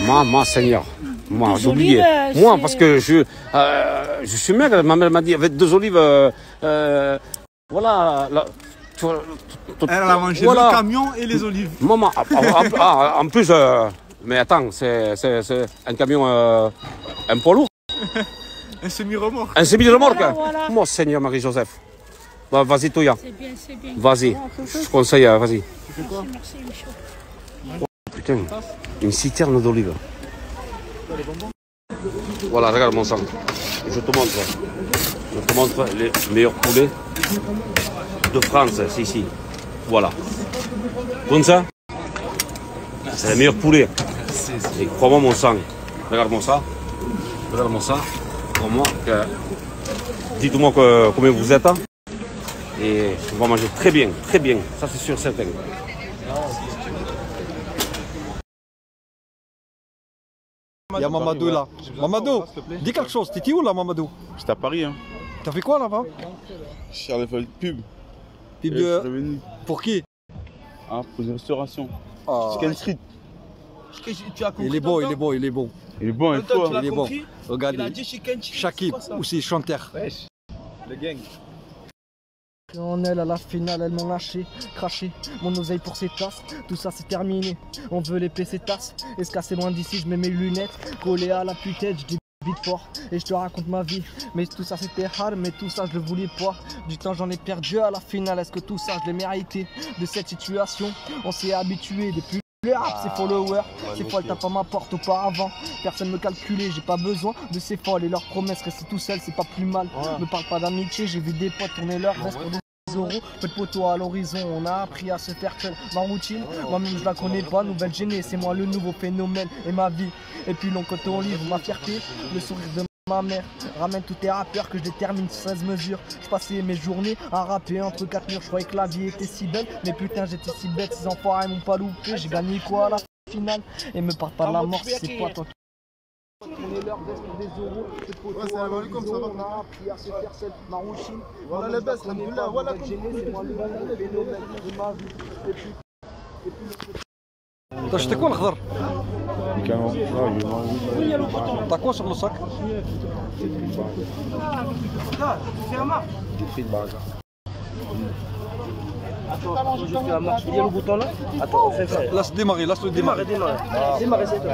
Moi, Seigneur. Moi, j'ai oublié. Moi, parce que je suis maigre. Ma mère m'a dit, avec 2 olives, voilà. Elle a mangé le camion et les olives. Maman, en plus, mais attends, c'est un camion, un poids lourd. Un semi-remorque. Un semi-remorque. Voilà. Mon Seigneur Marie-Joseph. Bah, vas-y, Touya. C'est bien, c'est bien. Vas-y, je conseille, vas-y. Tu fais quoi? Merci, Michaud. Putain, une citerne d'olives. Voilà, regarde mon sang. Je te montre les meilleurs poulets de France, c'est ici. Voilà. Comme ça, c'est les meilleurs poulets. Et crois-moi mon sang. Regarde-moi ça. Regarde-moi ça. Crois-moi que... Dites-moi combien vous êtes. Hein. Et on va manger très bien, très bien. Ça c'est sûr, certain. Il y a Mamadou là. Mamadou, dis quelque chose. T'étais où là, Mamadou? J'étais à Paris. Hein. T'as fait quoi là-bas? J'ai fait une pub. Pub de... Pour qui? Ah, pour une restauration. Ah. Chicken Street. Il est bon, il est bon, il est bon. Il est bon, et toi? Il est bon. Il Regardez. a dit Chicken Street. Shakib, aussi chanteur. Wesh. Le gang. En elle, à la finale, elles m'ont lâché, craché mon oseille pour ces tasses. Tout ça c'est terminé, on veut les PC tasses. Et se casser loin d'ici, je mets mes lunettes collées à la putette, je dis vite fort et je te raconte ma vie. Mais tout ça c'était hard, mais tout ça je le voulais pas. Du temps j'en ai perdu à la finale, est-ce que tout ça je l'ai mérité? De cette situation, on s'est habitué depuis. Le rap c'est follower, c'est folle, t'as pas ma porte auparavant. Personne me calculait, j'ai pas besoin de ces folles. Et leurs promesses, rester tout seul c'est pas plus mal. Me parle pas d'amitié, j'ai vu des potes tourner leur veste pour des euros. Peu de poteaux à l'horizon, on a appris à se faire seul. Ma routine, moi-même je la connais pas. Nouvelle géné, c'est moi le nouveau phénomène et ma vie. Et puis long côté livre, ma fierté, le sourire de ma mère. Ramène tous tes rappeurs que je détermine 16 mesures. Je passais mes journées à rapper entre 4 murs. Je croyais que la vie était si belle, mais putain j'étais si bête. Ces enfoirés m'ont pas loupé. J'ai gagné quoi à la finale? Et me parle pas de la mort, c'est pas toi. On est leur veste pour des euros. Ouais, c'est la comme ça va. On a appris à se faire seul. Ma routine. Voilà les baisses, là. Voilà comme c'est moi le phénomène de ma vie. Et puis T'as acheté quoi, le khadar? T'as quoi sur le sac? Des frites barga. Attends, je fais la marche. Il y a le bouton là? Attends, on fait ça. Laisse démarrer, laisse-le démarrer. Démarrer, c'est toi.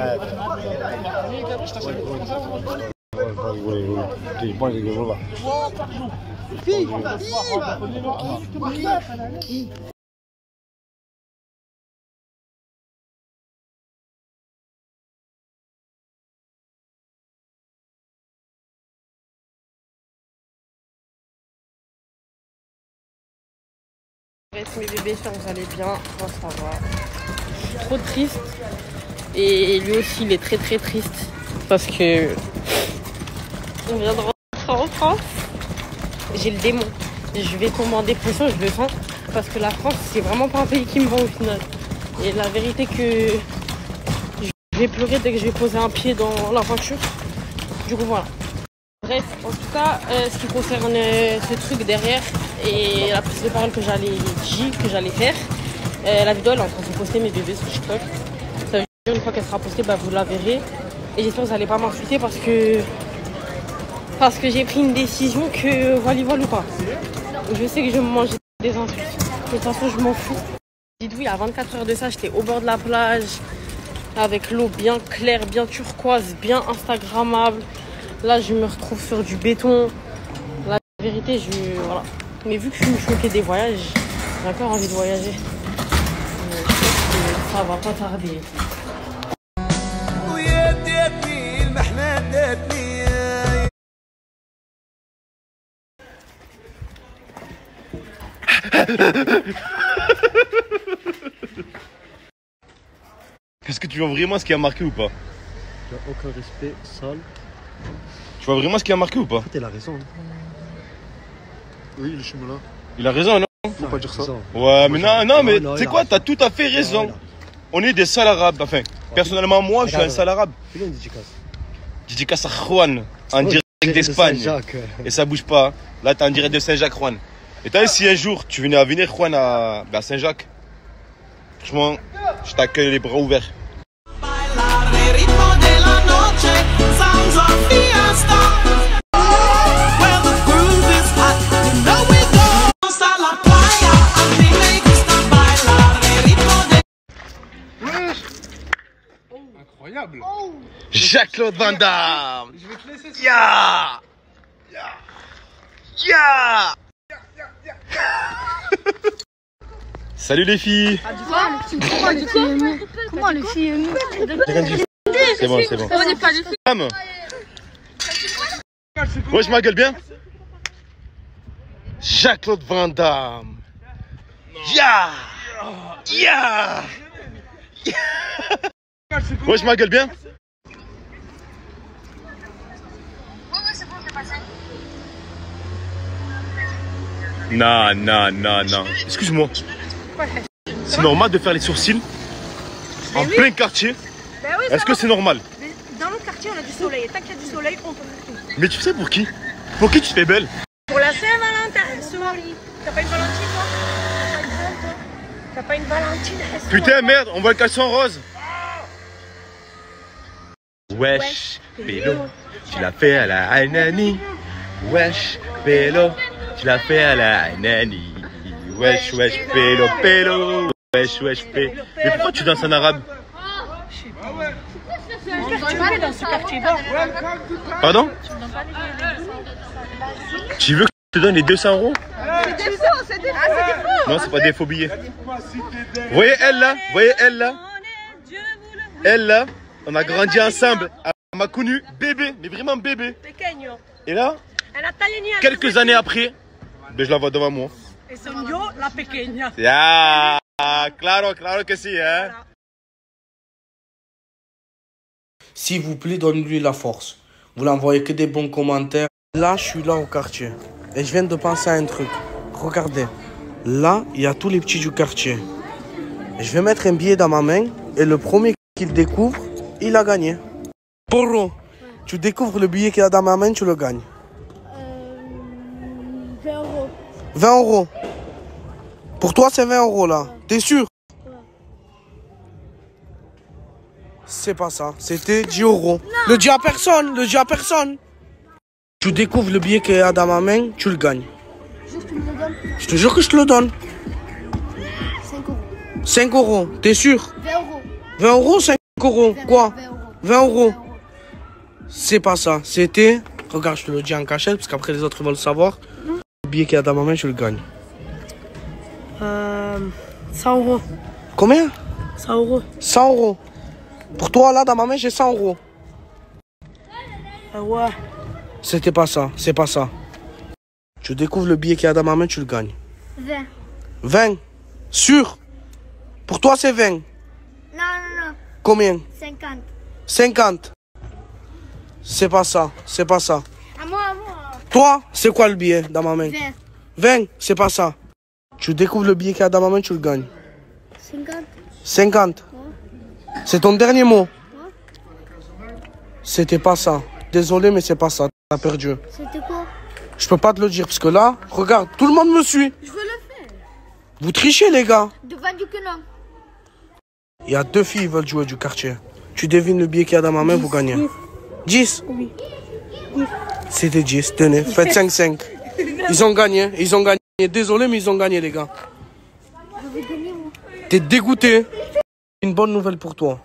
Mes bébés, j'espère que vous allez bien. Moi, ça va. Je suis trop triste. Et lui aussi, il est très très triste. Parce que on vient de rentrer en France. J'ai le démon. Je vais tomber en dépression, je le sens. Parce que la France, c'est vraiment pas un pays qui me va au final. Et la vérité que je vais pleurer dès que je vais poser un pied dans la voiture. Du coup, voilà. Bref, en tout cas, ce qui concerne ce truc derrière et la prise de parole que j'allais faire, la vidéo elle est en train de se poster, mes bébés, sur TikTok. Ça veut dire une fois qu'elle sera postée, bah, vous la verrez. Et j'espère que vous n'allez pas m'insulter parce que j'ai pris une décision que voilà ou pas. Je sais que je vais me manger des insultes. De toute façon, je m'en fous. Dites-vous, il y a 24 heures de ça, j'étais au bord de la plage avec l'eau bien claire, bien turquoise, bien instagrammable. Là, je me retrouve sur du béton. La vérité, voilà. Mais vu que je suis choquée des voyages, j'ai encore envie de voyager. Ça va pas tarder. Est-ce que tu vois vraiment ce qui a marqué ou pas? Tu n'as aucun respect, sale. Tu vois vraiment ce qui a marqué ou pas? Il a raison. Oui, le chemin là. Il a raison, non? Faut pas dire ça. Ouais, mais non, mais tu sais quoi? T'as tout à fait raison. On est des sales arabes. Enfin, personnellement, moi, je suis un sale arabe. Fais une dédicace. Dédicace à Juan, en direct d'Espagne. Et ça bouge pas. Là, t'es en direct de Saint-Jacques, Juan. Et t'as vu, si un jour tu venais à venir, Juan, à Saint-Jacques, franchement, je t'accueille les bras ouverts. Incroyable. Jacques-Claude Van Damme. Je vais te laisser ça. Ya. Salut les filles. Comment les filles aiment? C'est bon. On n'est pas les filles. Ouais, je m'agueule bien. Jacques-Claude Van Damme. Ya. Ouais, je m'agueule bien. Non. Excuse-moi. C'est normal de faire les sourcils en plein quartier? Ben oui, est-ce que c'est normal? Mais dans notre quartier, on a du soleil. Et tant qu'il y a du soleil, on peut faire tout. Mais tu sais pour qui? Pour qui tu te fais belle? Pour la Saint-Valentin, souris. T'as pas une Valentine, toi? T'as pas une Valentine? Putain, merde, on voit le caleçon rose. Wesh, pélo, tu l'as fait à la Anani. Wesh, pélo, tu l'as fait à la Anani. Wesh, pélo. Wesh, pélo. Mais pourquoi tu danses en arabe? Dans ce quartier d'or. Pardon? Tu veux que je te donne les 200 €? C'est des faux, c'est des faux. Non, c'est pas des faux billets. Vous voyez elle là, on a grandi ensemble. Elle m'a connu bébé, mais vraiment bébé. Et là, quelques années après, ben je la vois devant moi. Et son yo, la pequeña. Claro que si, hein. S'il vous plaît, donnez-lui la force. Vous n'envoyez que des bons commentaires. Là, je suis là au quartier. Et je viens de penser à un truc. Regardez. Là, il y a tous les petits du quartier. Et je vais mettre un billet dans ma main. Et le premier qu'il découvre, il a gagné. Porro, tu découvres le billet qu'il y a dans ma main, tu le gagnes. 20 €. 20 €. Pour toi, c'est 20 € là. T'es sûr? C'est pas ça. C'était 10 €. Le dis à personne. Tu découvres le billet qu'il y a dans ma main, tu le gagnes. Je te jure que je te le donne. 5 €. T'es sûr? 20 €, 5 €. Quoi? 20 €. C'est pas ça. C'était... Regarde, je te le dis en cachette, parce qu'après les autres vont le savoir. Le billet qu'il y a dans ma main, je le gagne. 100 €. Combien? 100 €. 100 €. Pour toi, là, dans ma main, j'ai 100 €. Ouais. C'était pas ça. C'est pas ça. Tu découvres le billet qu'il y a dans ma main, tu le gagnes. 20. 20. Sûr? Pour toi, c'est 20. Non. Combien? 50. 50. C'est pas ça. À moi. Toi, c'est quoi le billet dans ma main? 20. C'est pas ça. Tu découvres le billet qu'il y a dans ma main, tu le gagnes. 50. 50. C'est ton dernier mot. C'était pas ça. Désolé, mais c'est pas ça. On a perdu. C'était quoi? Je peux pas te le dire parce que là, regarde, tout le monde me suit. Je veux le faire. Vous trichez les gars. Devant du non. Il y a 2 filles qui veulent jouer du quartier. Tu devines le billet qu'il y a dans ma main, vous gagnez. 10? Oui. C'était 10, tenez, faites 5-5. Ils ont gagné, ils ont gagné. Désolé, mais ils ont gagné, les gars. Je vais gagner, moi. T'es dégoûté. Une bonne nouvelle pour toi.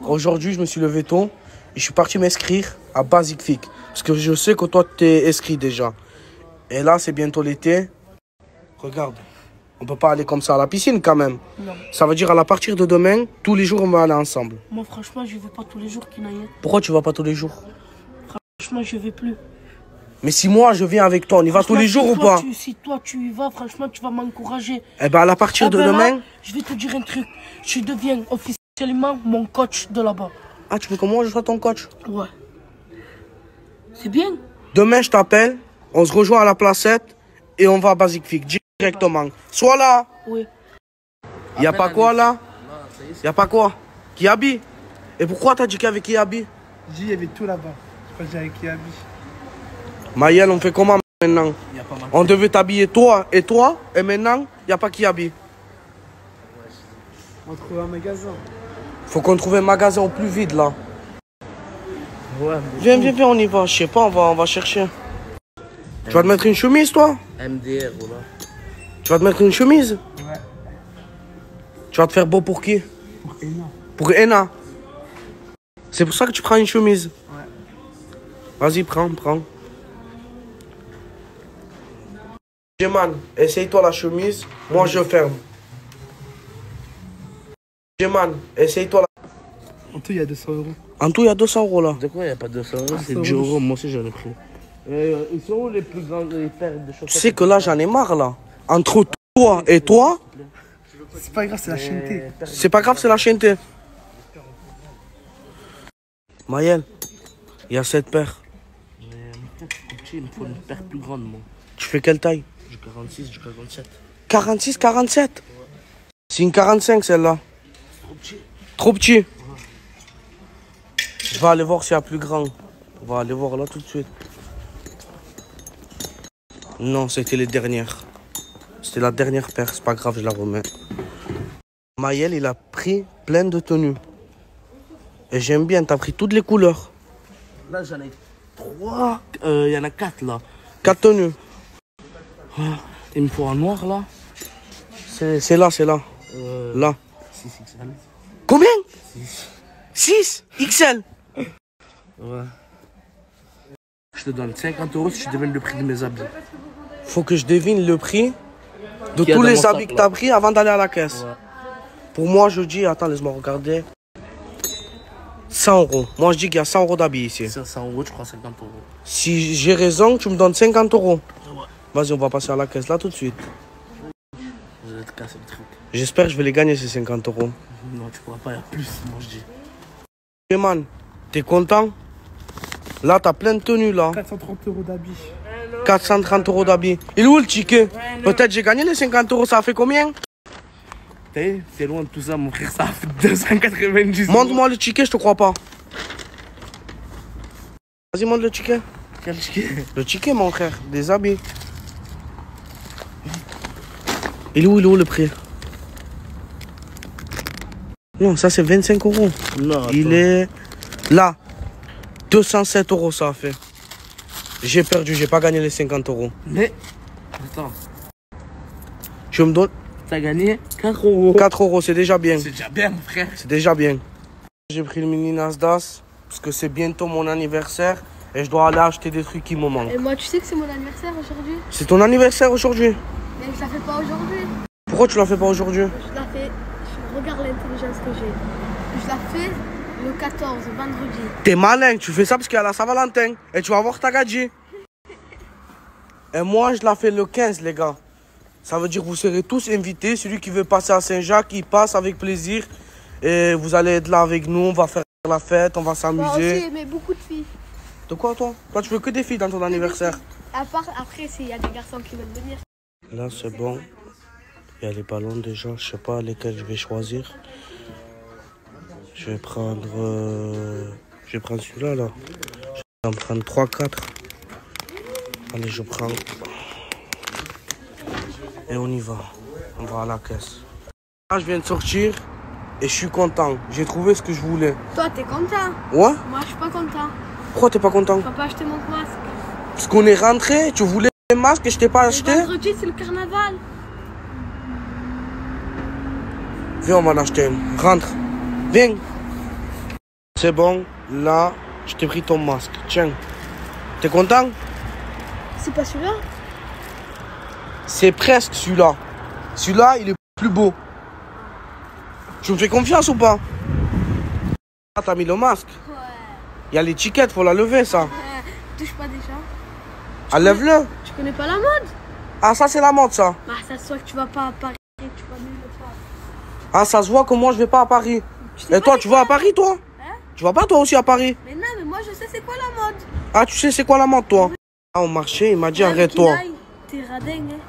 Aujourd'hui, je me suis levé tôt et je suis parti m'inscrire à Basic Fit. Parce que je sais que toi, t'es inscrit déjà. Et là, c'est bientôt l'été. Regarde, on peut pas aller comme ça à la piscine quand même. Non. Ça veut dire à partir de demain, tous les jours, on va aller ensemble. Moi, franchement, je vais pas tous les jours, Kinaïe. Pourquoi tu vas pas tous les jours? Franchement, je vais plus. Mais si moi, je viens avec toi, on y va tous les jours ou pas? Si toi, tu y vas, franchement, tu vas m'encourager. Eh ben, à partir de demain... Là, je vais te dire un truc. Tu deviens officiellement mon coach de là-bas. Ah, tu veux que moi, je sois ton coach? Ouais. C'est bien. Demain, je t'appelle, on se rejoint à la placette et on va à Basic Fit directement. Sois là. Oui. Y a pas quoi là? Y a pas quoi? Kiabi? Et pourquoi t'as dit qu'il y avait Kiabi? J'ai dit il y avait tout là-bas. Je crois que j'avais Kiabi. Maël, on fait comment maintenant? On devait t'habiller toi, et maintenant, y a pas Kiabi. On va trouver un magasin. Faut qu'on trouve un magasin au plus vite là. Ouais, viens, on y va. Je sais pas, on va chercher. Tu vas te mettre une chemise, toi? MDR, voilà. Tu vas te mettre une chemise? Ouais. Tu vas te faire beau pour qui? Pour Ena. Pour Ena. C'est pour ça que tu prends une chemise? Ouais. Vas-y, prends. Jeman, essaye-toi la chemise. Moi, je ferme. Jeman, essaye-toi la... En tout, il y a 200 euros. En tout, il y a 200 euros là. De quoi il n'y a pas 200 euros? Ah, C'est 100 10 euros. euros, moi aussi j'en ai pris. Ils sont où les plus grandes paires de chaussettes? Tu sais que là, j'en ai marre là. Entre toi et toi, C'est pas grave, c'est la chaîneté. c'est pas grave, c'est la chaîneté. Maël, il y a 7 paires. Mais mon frère, c'est trop petit, il me faut une paire plus grande, moi. Tu fais quelle taille? Du 46, du 47. 46, 47? C'est une 45 celle-là. Trop petit. Trop petit. Je vais aller voir s'il y a plus grand. On va aller voir là tout de suite. Non, c'était les dernières. C'était la dernière paire, c'est pas grave, je la remets. Maël, il a pris plein de tenues. Et j'aime bien, t'as pris toutes les couleurs. Là, j'en ai 3. Il y en a 4 là. 4 tenues. Il me faut un noir là. C'est là, c'est là. Là. 6 XL. Combien? 6. 6 XL. Ouais. Je te donne 50 euros si tu devines le prix de mes habits. Faut que je devine le prix de Qu'il y a tous dans les mon habits sac, que là. t'as pris avant d'aller à la caisse. Ouais. Pour moi, je dis, attends, laisse-moi regarder. 100 euros. Moi, je dis qu'il y a 100 euros d'habits ici. C'est 100 euros, je crois 50 euros. Si j'ai raison, tu me donnes 50 euros. Ouais. Vas-y, on va passer à la caisse là tout de suite. Je vais te casser le truc. J'espère que je vais les gagner ces 50 euros. Non, tu pourras pas, il y a plus, moi je dis. Hey man, t'es content? Là, t'as plein de tenues là. 430 euros d'habits. 430 euros d'habits. Il est où le ticket? Peut-être j'ai gagné les 50 euros, ça a fait combien? C'est loin de tout ça, mon frère, ça a fait 290 euros. Montre-moi le ticket, je te crois pas. Vas-y, montre le ticket. Quel ticket? Le ticket, mon frère, des habits. Il est où le prix? Non, ça c'est 25 euros. Non, il attends. est là. 207 euros, ça a fait. J'ai perdu, j'ai pas gagné les 50 euros. Mais, attends, Tu me donnes t'as gagné 4 euros. 4 euros, c'est déjà bien. C'est déjà bien, mon frère. C'est déjà bien. J'ai pris le mini Nasdaq parce que c'est bientôt mon anniversaire et je dois aller acheter des trucs qui me manquent. Et moi, tu sais que c'est mon anniversaire aujourd'hui? C'est ton anniversaire aujourd'hui? Mais je la fais pas aujourd'hui. Pourquoi tu la fais pas aujourd'hui? Je la fais. Regarde l'intelligence que j'ai. Je la fais le 14, vendredi. T'es malin, tu fais ça parce qu'il y a la Saint-Valentin et tu vas voir ta gadji. Et moi, je la fais le 15, les gars. Ça veut dire que vous serez tous invités. Celui qui veut passer à Saint-Jacques, il passe avec plaisir. Et vous allez être là avec nous, on va faire la fête, on va Moi s'amuser. aussi, mais beaucoup de filles. De quoi, toi? Toi, tu veux que des filles dans ton anniversaire? À part après, s'il y a des garçons qui veulent venir. Là, c'est bon. Il y a les ballons déjà. Je sais pas lesquels je vais choisir. Je vais prendre celui-là, là. Je vais en prendre 3-4. Allez, je prends. Et on y va. On va à la caisse. Là, je viens de sortir et je suis content. J'ai trouvé ce que je voulais. Toi, t'es content? Ouais? Moi, je suis pas content. Pourquoi t'es pas content? Tu vas pas acheter mon masque. Parce qu'on est rentré, tu voulais les masques et je t'ai pas acheté? Vendredi, c'est le carnaval. Viens, on va en acheter une. Rentre. Viens. C'est bon. Là, je t'ai pris ton masque. Tiens. T'es content? C'est pas celui-là? C'est presque celui-là. Celui-là, il est plus beau. Tu me fais confiance ou pas? Ah, t'as mis le masque? Ouais. Il y a l'étiquette, faut la lever, ça. Touche pas déjà. Ah, lève-le. Tu connais pas la mode? Ah, ça, c'est la mode, ça. Bah, ça se voit que tu vas pas à Paris et que tu vas nulle part. Ah, ça se voit que moi, je vais pas à Paris. Et toi, tu vas à Paris, toi? Hein? Tu vas pas, toi aussi, à Paris? Mais non, mais moi, je sais c'est quoi la mode. Ah, tu sais c'est quoi la mode, toi? Ah, au marché, il m'a dit arrête-toi. T'es radin, hein.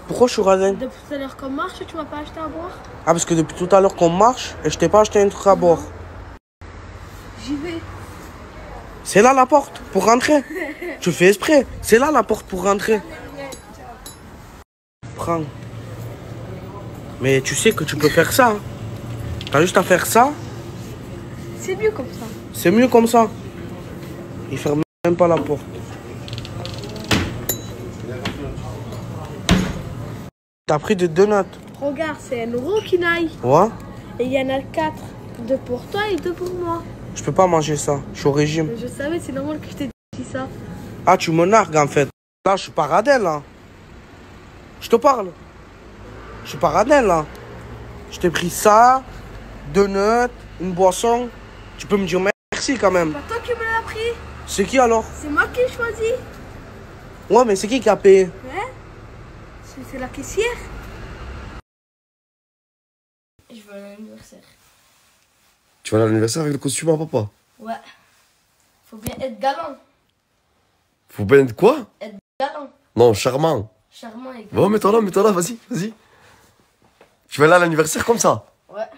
Pourquoi je suis radin? Depuis tout à l'heure qu'on marche, tu vas pas acheter à boire? Ah, parce que depuis tout à l'heure qu'on marche, et je t'ai pas acheté un truc à boire. J'y vais. C'est là la porte pour rentrer. Tu fais exprès. C'est là la porte pour rentrer. Prends. Mais tu sais que tu peux faire ça. Hein. T'as juste à faire ça. C'est mieux comme ça. C'est mieux comme ça. Il ferme même pas la porte. T'as pris des donuts. Regarde, c'est 1 euro qui n'aille. Ouais. Et il y en a 4. 2 pour toi et 2 pour moi. Je peux pas manger ça. Je suis au régime. Mais je savais, c'est normal que je t'ai dit ça. Ah, tu me nargues en fait. Là, je suis pas radin, là. Je te parle. Je suis pas radin, là. Je t'ai pris ça, 2 nuts, une boisson. Tu peux me dire merci quand même. C'est pas toi qui me l'as pris. C'est qui alors? C'est moi qui l'ai choisi. Ouais, mais c'est qui a payé? Ouais. C'est la caissière. Je veux un anniversaire. Tu vas à l'anniversaire avec le costume à papa? Ouais. Faut bien être galant. Faut bien être quoi? Être galant. Non, charmant. Charmant et galant. Bon, mets-toi là, vas-y, vas-y. Tu vas aller à l'anniversaire comme ça? Ouais.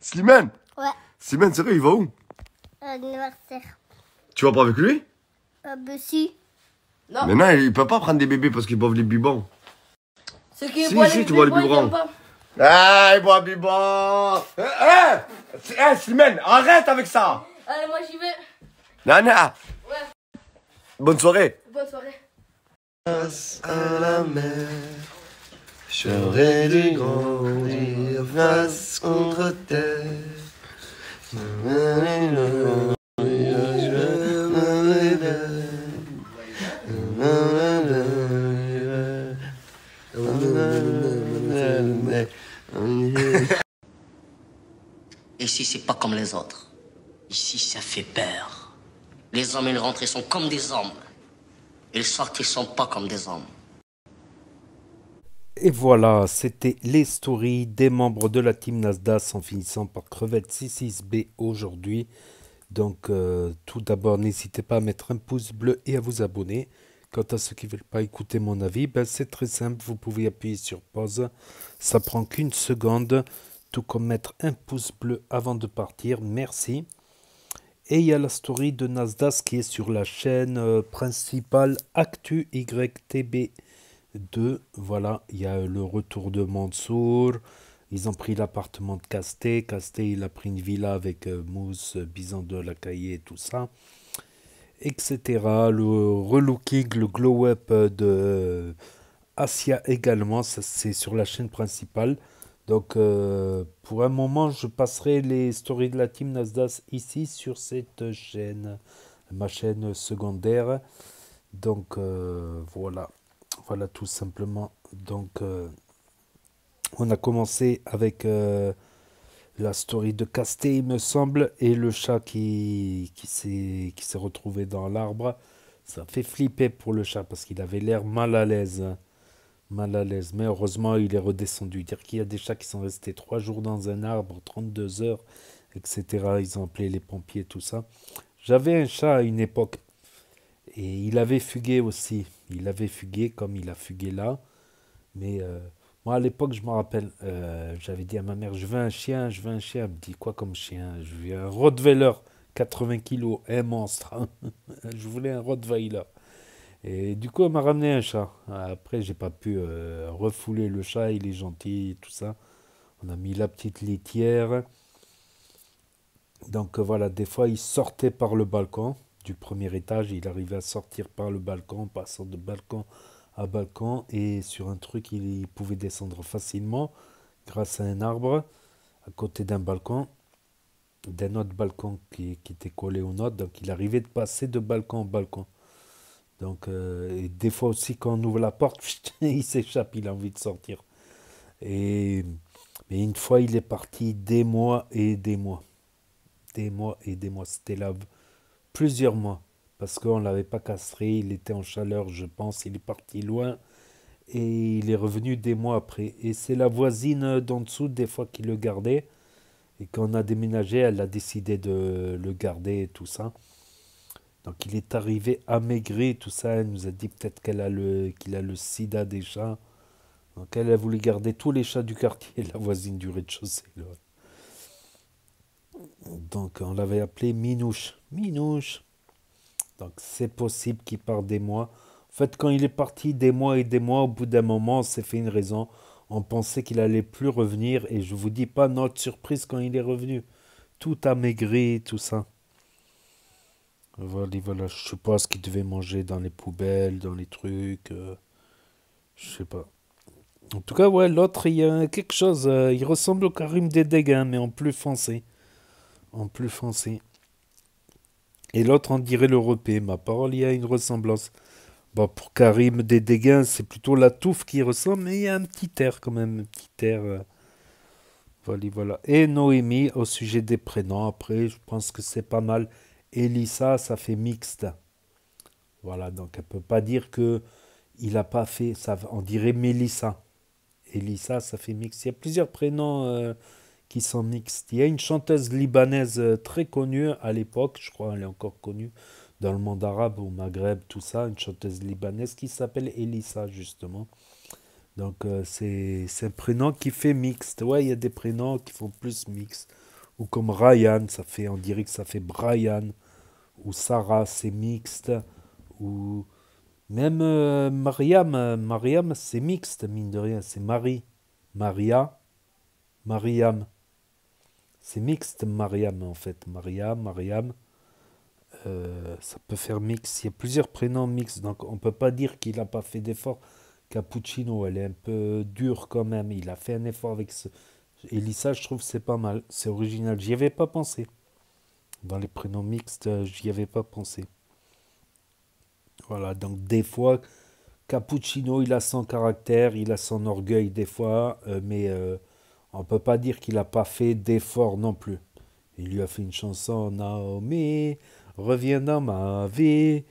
Slimane? Ouais. Slimane, sérieux, il va où? Anniversaire. Tu vas pas avec lui? Bah si. Non. Mais non, il peut pas prendre des bébés parce qu'ils boivent les bubons. Ceux qui Si, boivent si, les tu bois les biberons, ils biberons. viennent pas. Ah, il boit bubon. Slimane, arrête avec ça. Allez, moi j'y vais. Nana. Ouais. Bonne soirée. Bonne soirée. Face à la mer, j'aurais dû grandir face contre terre. Ici, c'est pas comme les autres. Ici, ça fait peur. Les hommes, ils rentrent, ils sont comme des hommes. Ils sortent, ils sont pas comme des hommes. Et voilà, c'était les stories des membres de la team Nasdaq en finissant par Crevette 66B aujourd'hui. Donc tout d'abord, n'hésitez pas à mettre un pouce bleu et à vous abonner. Quant à ceux qui ne veulent pas écouter mon avis, ben, c'est très simple, vous pouvez appuyer sur pause. Ça prend qu'une seconde, tout comme mettre un pouce bleu avant de partir. Merci. Et il y a la story de Nasdaq qui est sur la chaîne principale Actu YTB2. Voilà, il y a le retour de Mansour. Ils ont pris l'appartement de Casté. Casté, il a pris une villa avec Mousse, Bison de la Caillé et tout ça. Etc. Le relooking, le glow-up de Asia également. Ça, c'est sur la chaîne principale. Donc, pour un moment, je passerai les stories de la team Nasdaq ici sur cette chaîne, ma chaîne secondaire. Donc, voilà. Voilà tout simplement. Donc, on a commencé avec la story de Casté, il me semble, et le chat qui s'est retrouvé dans l'arbre. Ça fait flipper pour le chat parce qu'il avait l'air mal à l'aise. Mal à l'aise, mais heureusement il est redescendu. Dire qu'il y a des chats qui sont restés 3 jours dans un arbre, 32 heures, etc. Ils ont appelé les pompiers, tout ça. J'avais un chat à une époque et il avait fugué aussi. Il avait fugué comme il a fugué là. Mais moi à l'époque, je me rappelle, j'avais dit à ma mère, je veux un chien, je veux un chien. Elle me dit quoi comme chien? Je veux un Rottweiler. 80 kilos, un monstre. Je voulais un Rottweiler. Et du coup, elle m'a ramené un chat. Après, j'ai pas pu refouler le chat, il est gentil, tout ça. On a mis la petite litière. Donc voilà, des fois, il sortait par le balcon du premier étage. Il arrivait à sortir par le balcon, passant de balcon à balcon. Et sur un truc, il pouvait descendre facilement grâce à un arbre à côté d'un balcon, d'un autre balcon qui était collé au nôtre. Donc il arrivait de passer de balcon en balcon. Donc, et des fois aussi, quand on ouvre la porte, il s'échappe, il a envie de sortir. Mais une fois, il est parti des mois et des mois. Des mois et des mois. C'était là plusieurs mois. Parce qu'on ne l'avait pas castré, il était en chaleur, je pense. Il est parti loin et il est revenu des mois après. Et c'est la voisine d'en dessous, des fois, qui le gardait. Et quand on a déménagé, elle a décidé de le garder et tout ça. Donc il est arrivé amaigri, tout ça. Elle nous a dit peut-être qu'il a le sida des chats. Donc elle a voulu garder tous les chats du quartier, la voisine du rez-de-chaussée. Donc on l'avait appelé Minouche. Minouche. Donc c'est possible qu'il parte des mois. En fait, quand il est parti des mois et des mois, au bout d'un moment, on s'est fait une raison. On pensait qu'il allait plus revenir. Et je vous dis pas notre surprise quand il est revenu. Tout amaigri, tout ça. Voilà, je sais pas ce qu'il devait manger dans les poubelles, dans les trucs. Je sais pas. En tout cas, ouais, l'autre, il y a quelque chose. Il ressemble au Karim Dedeguin, mais en plus foncé. En plus foncé. Et l'autre, on dirait l'Européen. Ma parole, il y a une ressemblance. Bon, pour Karim Dedeguin, c'est plutôt la touffe qui ressemble, mais il y a un petit air quand même. Un petit air. Voilà. Et Noémie, au sujet des prénoms, après, je pense que c'est pas mal. Elissa, ça fait mixte. Voilà, donc elle peut pas dire que il a pas fait, ça, on dirait Mélissa. Elissa, ça fait mixte. Il y a plusieurs prénoms qui sont mixtes. Il y a une chanteuse libanaise très connue à l'époque, je crois elle est encore connue dans le monde arabe, au Maghreb, tout ça, une chanteuse libanaise qui s'appelle Elissa, justement. Donc c'est un prénom qui fait mixte. Ouais, il y a des prénoms qui font plus mixte. Ou comme Ryan, on dirait que ça fait Brian. Ou Sarah, c'est mixte. Ou même Mariam, c'est mixte, mine de rien. C'est Marie. Maria, Mariam. C'est mixte, Mariam, en fait. Mariam. Ça peut faire mix. Il y a plusieurs prénoms mixtes. Donc, on ne peut pas dire qu'il n'a pas fait d'effort. Cappuccino, elle est un peu dure quand même. Il a fait un effort avec ce... Elissa, je trouve que c'est pas mal. C'est original. J'y avais pas pensé. Dans les prénoms mixtes, j'y avais pas pensé. Voilà, donc des fois, Cappuccino, il a son caractère, il a son orgueil des fois, mais on peut pas dire qu'il a pas fait d'effort non plus. Il lui a fait une chanson, Naomi, reviens dans ma vie.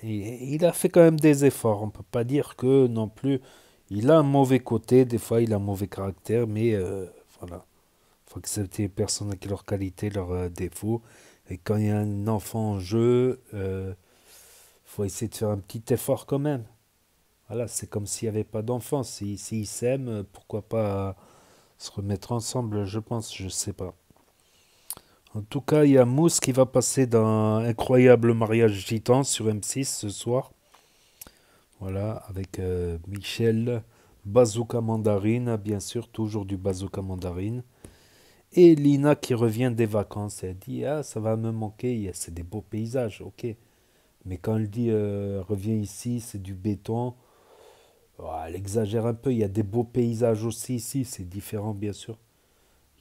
Il a fait quand même des efforts. On peut pas dire que non plus. Il a un mauvais côté, des fois il a un mauvais caractère, mais voilà. Il faut accepter les personnes avec leurs qualités, leurs défauts. Et quand il y a un enfant en jeu, faut essayer de faire un petit effort quand même. Voilà, c'est comme s'il n'y avait pas d'enfant. S'ils s'aiment, pourquoi pas se remettre ensemble, je pense, je sais pas. En tout cas, il y a Mousse qui va passer dans Incroyable Mariage Gitan sur M6 ce soir. Voilà, avec Michel Bazooka Mandarine, bien sûr, toujours du Bazooka Mandarine. Et Lina qui revient des vacances. Elle dit, ah, ça va me manquer, c'est des beaux paysages, ok. Mais quand elle dit, reviens ici, c'est du béton, elle exagère un peu. Il y a des beaux paysages aussi ici, c'est différent, bien sûr.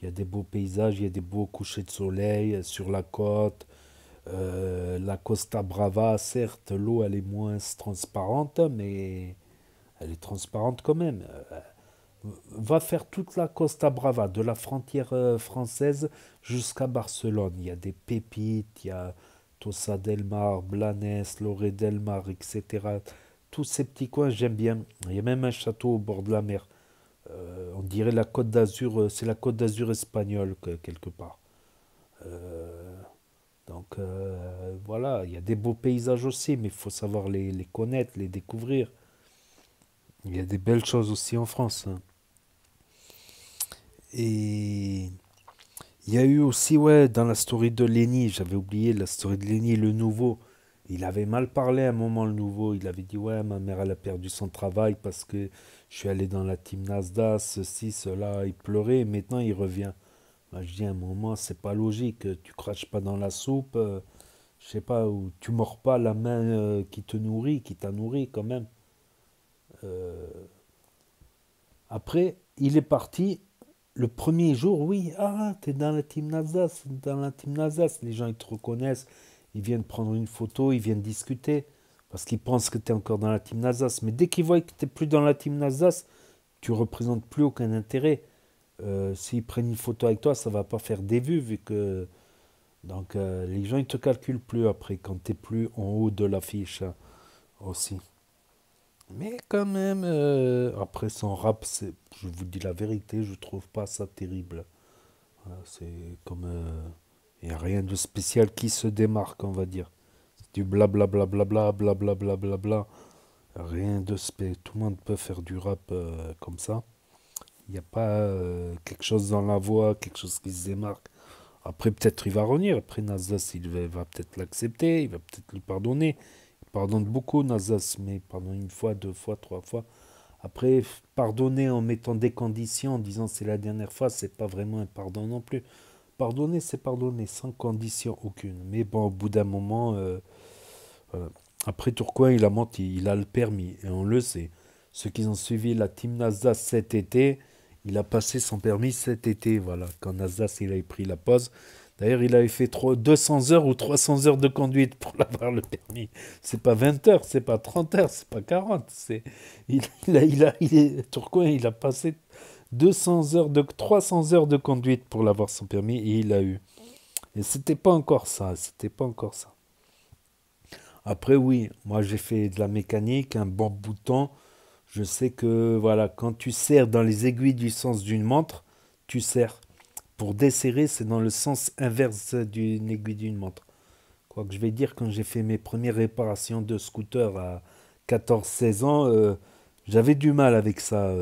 Il y a des beaux paysages, il y a des beaux couchers de soleil sur la côte. La Costa Brava, certes, l'eau elle est moins transparente, mais elle est transparente quand même. Va faire toute la Costa Brava, de la frontière française jusqu'à Barcelone. Il y a des pépites, il y a Tossa del Mar, Blanes, Lloret del Mar, etc. Tous ces petits coins, j'aime bien. Il y a même un château au bord de la mer. On dirait la Côte d'Azur, c'est la Côte d'Azur espagnole quelque part. Donc voilà, il y a des beaux paysages aussi, mais il faut savoir les connaître, les découvrir. Il y a des belles choses aussi en France. Hein. Et il Il y a eu aussi, ouais, dans la story de Lenny, j'avais oublié la story de Lenny, le nouveau. Il avait mal parlé à un moment, le nouveau. Il avait dit, ouais, ma mère, elle a perdu son travail parce que je suis allé dans la team Nasdaq, ceci, cela. Il pleurait et maintenant il revient. Moi, je dis, à un moment, c'est pas logique. Tu craches pas dans la soupe, je sais pas, ou tu mords pas la main qui te nourrit, qui t'a nourri quand même. Après, il est parti. Le premier jour, oui, ah, t'es dans la team Nasdaq, dans la team Nasdaq. Les gens, ils te reconnaissent, ils viennent prendre une photo, ils viennent discuter, parce qu'ils pensent que t'es encore dans la team Nasdaq. Mais dès qu'ils voient que t'es plus dans la team Nasdaq, tu représentes plus aucun intérêt. S'ils prennent une photo avec toi, ça va pas faire des vues, vu que... Donc, les gens, ils te calculent plus après, quand t'es plus en haut de l'affiche, hein, aussi. Mais quand même, après son rap, je vous dis la vérité, je trouve pas ça terrible. Voilà, c'est comme... il n'y a rien de spécial qui se démarque, on va dire. C'est du blablabla, blablabla. Rien de spécial. Tout le monde peut faire du rap comme ça. Il n'y a pas quelque chose dans la voix, quelque chose qui se démarque. Après, peut-être il va revenir. Après, Nasdaq, il va peut-être l'accepter, il va peut-être lui pardonner. Il pardonne beaucoup, Nasdaq, mais il pardonne une fois, deux fois, trois fois. Après, pardonner en mettant des conditions, en disant c'est la dernière fois, c'est pas vraiment un pardon non plus. Pardonner, c'est pardonner, sans condition aucune. Mais bon, au bout d'un moment, voilà. Après, Tourcoing, il a menti, il a le permis, et on le sait. Ceux qui ont suivi la team Nasdaq cet été, il a passé son permis cet été, voilà, quand Nasdaq, il avait pris la pause. D'ailleurs, il avait fait 200 heures ou 300 heures de conduite pour avoir le permis. C'est pas 20 heures, c'est pas 30 heures, c'est pas 40. Tourcoing, il a passé 300 heures de conduite pour l'avoir son permis et il l'a eu. Et c'était pas encore ça, c'était pas encore ça. Après, oui, moi j'ai fait de la mécanique, un bon bout de temps. Je sais que, voilà, quand tu serres dans les aiguilles du sens d'une montre, tu serres. Pour desserrer, c'est dans le sens inverse d'une aiguille d'une montre. Quoi que je vais dire, quand j'ai fait mes premières réparations de scooter à 14-16 ans, j'avais du mal avec ça.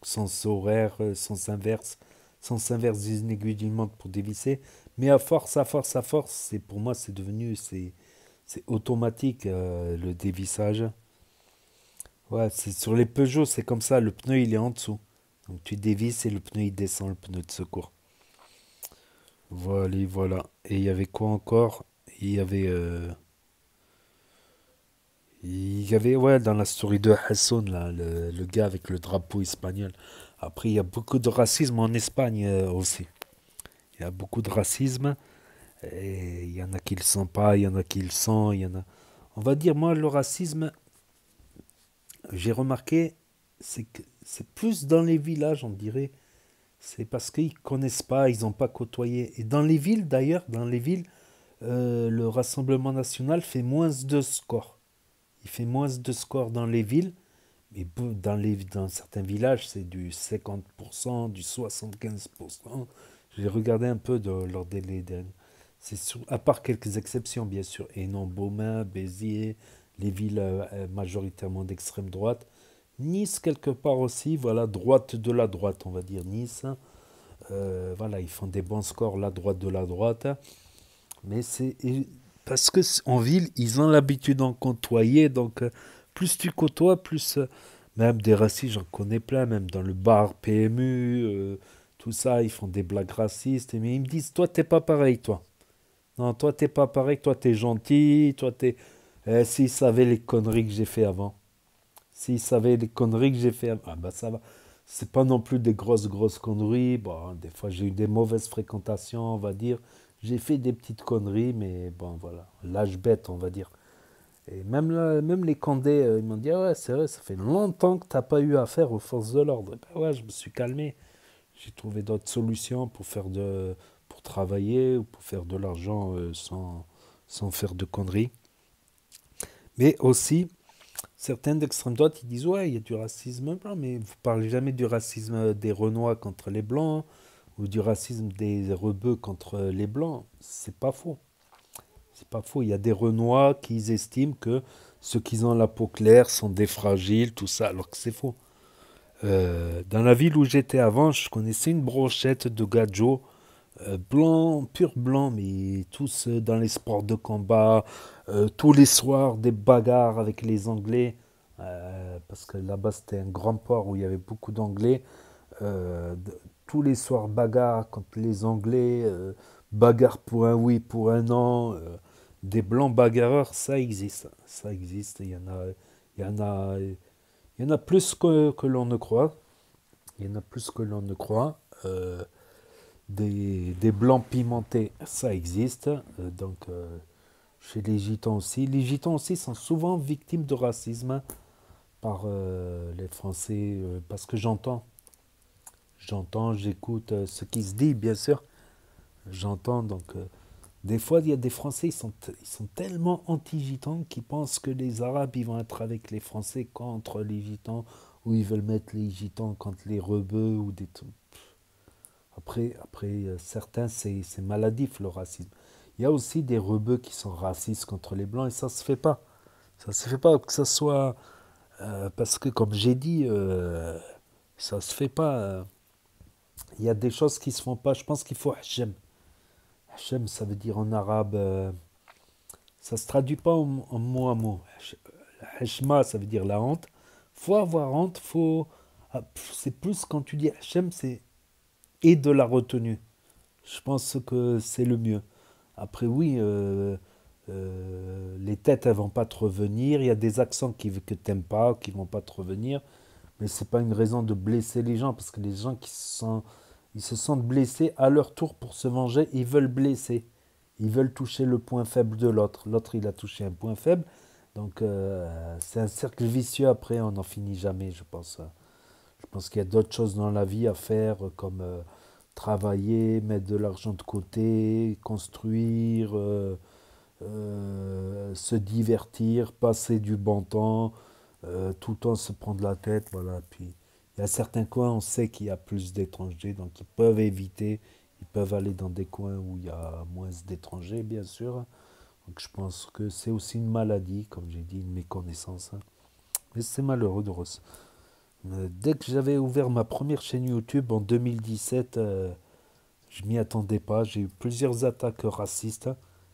Sens horaire, sens inverse d'une aiguille d'une montre pour dévisser. Mais à force, pour moi, c'est devenu, c'est automatique, le dévissage. Ouais, c'est sur les Peugeot, c'est comme ça, le pneu, il est en dessous. Donc tu dévisses et le pneu, il descend, le pneu de secours. Voilà, voilà. Et il y avait quoi encore? Il y avait, ouais, dans la story de Hassan, là, le gars avec le drapeau espagnol. Après, il y a beaucoup de racisme en Espagne aussi. Il y a beaucoup de racisme. Et il y en a qui le sentent pas, il y en a qui le sentent, il y en a... On va dire, moi, le racisme, j'ai remarqué, c'est que c'est plus dans les villages, on dirait. C'est parce qu'ils connaissent pas, ils n'ont pas côtoyé. Et dans les villes, d'ailleurs, le Rassemblement national fait moins de scores. Il fait moins de scores dans les villes, mais dans certains villages, c'est du 50%, du 75%. J'ai regardé un peu lors des derniers. À part quelques exceptions, bien sûr. Hénon, Beaumain, Béziers, les villes majoritairement d'extrême droite. Nice, quelque part aussi, voilà, droite de la droite, on va dire Nice. Voilà, ils font des bons scores, la droite de la droite. Mais c'est parce qu'en ville, ils ont l'habitude d'en côtoyer. Donc, plus tu côtoies, plus... même des racistes, j'en connais plein, même dans le bar PMU, tout ça, ils font des blagues racistes. Mais ils me disent, toi, t'es pas pareil, toi. Non, toi, t'es pas pareil, toi, t'es gentil, toi, t'es... s'ils savaient les conneries que j'ai fait avant. S'ils savaient les conneries que j'ai fait avant, ah bah ça va. C'est pas non plus des grosses conneries. Bon, des fois, j'ai eu des mauvaises fréquentations, on va dire. J'ai fait des petites conneries, mais bon, voilà. L'âge bête, on va dire. Et même les Condés, ils m'ont dit, ah ouais, c'est vrai, ça fait longtemps que t'as pas eu affaire aux forces de l'ordre. Ben ouais, je me suis calmé. J'ai trouvé d'autres solutions pour travailler ou pour faire de l'argent sans faire de conneries. Mais aussi, certains d'extrême droite, ils disent, ouais, il y a du racisme blanc, mais vous parlez jamais du racisme des Renois contre les Blancs, ou du racisme des Rebeux contre les Blancs. C'est pas faux. C'est pas faux. Il y a des Renois qui estiment que ceux qui ont la peau claire sont des fragiles, tout ça, alors que c'est faux. Dans la ville où j'étais avant, je connaissais une brochette de gadjo Blanc, pur blanc, mais tous dans les sports de combat, tous les soirs des bagarres avec les Anglais, parce que là-bas c'était un grand port où il y avait beaucoup d'Anglais. Tous les soirs bagarre contre les Anglais, bagarre pour un oui, pour un non, des blancs bagarreurs, ça existe, il y en a, il y en a plus que l'on ne croit, il y en a plus que l'on ne croit. Des blancs pimentés, ça existe. Chez les gitans aussi. Les gitans aussi sont souvent victimes de racisme par les Français, parce que j'écoute ce qui se dit, bien sûr. J'entends, des fois, il y a des Français, ils sont tellement anti-gitans qu'ils pensent que les Arabes, ils vont être avec les Français contre les gitans, ou ils veulent mettre les gitans contre les rebeux, ou des trucs. Après, certains, c'est maladif le racisme. Il y a aussi des rebeux qui sont racistes contre les blancs et ça se fait pas. Ça se fait pas que ça soit parce que comme j'ai dit, ça se fait pas. Il y a des choses qui se font pas. Je pense qu'il faut Hachem. Hachem, ça veut dire en arabe. Ça se traduit pas en mot à mot. Hashma, ça veut dire la honte. Faut avoir honte. C'est plus quand tu dis Hachem, c'est et de la retenue. Je pense que c'est le mieux. Après, oui, les têtes, elles vont pas te revenir. Il y a des accents que tu n'aimes pas, qui vont pas te revenir. Mais c'est pas une raison de blesser les gens, parce que les gens ils se sentent blessés à leur tour pour se venger, ils veulent blesser. Ils veulent toucher le point faible de l'autre. L'autre, il a touché un point faible. Donc, c'est un cercle vicieux. Après, on n'en finit jamais, je pense. Je pense qu'il y a d'autres choses dans la vie à faire, comme travailler, mettre de l'argent de côté, construire, se divertir, passer du bon temps, tout le temps se prendre la tête. Voilà. Puis, il y a certains coins, on sait qu'il y a plus d'étrangers, donc ils peuvent éviter, ils peuvent aller dans des coins où il y a moins d'étrangers, bien sûr. Donc je pense que c'est aussi une maladie, comme j'ai dit, une méconnaissance. Mais c'est malheureux, Doros. Dès que j'avais ouvert ma première chaîne YouTube en 2017, je m'y attendais pas. J'ai eu plusieurs attaques racistes,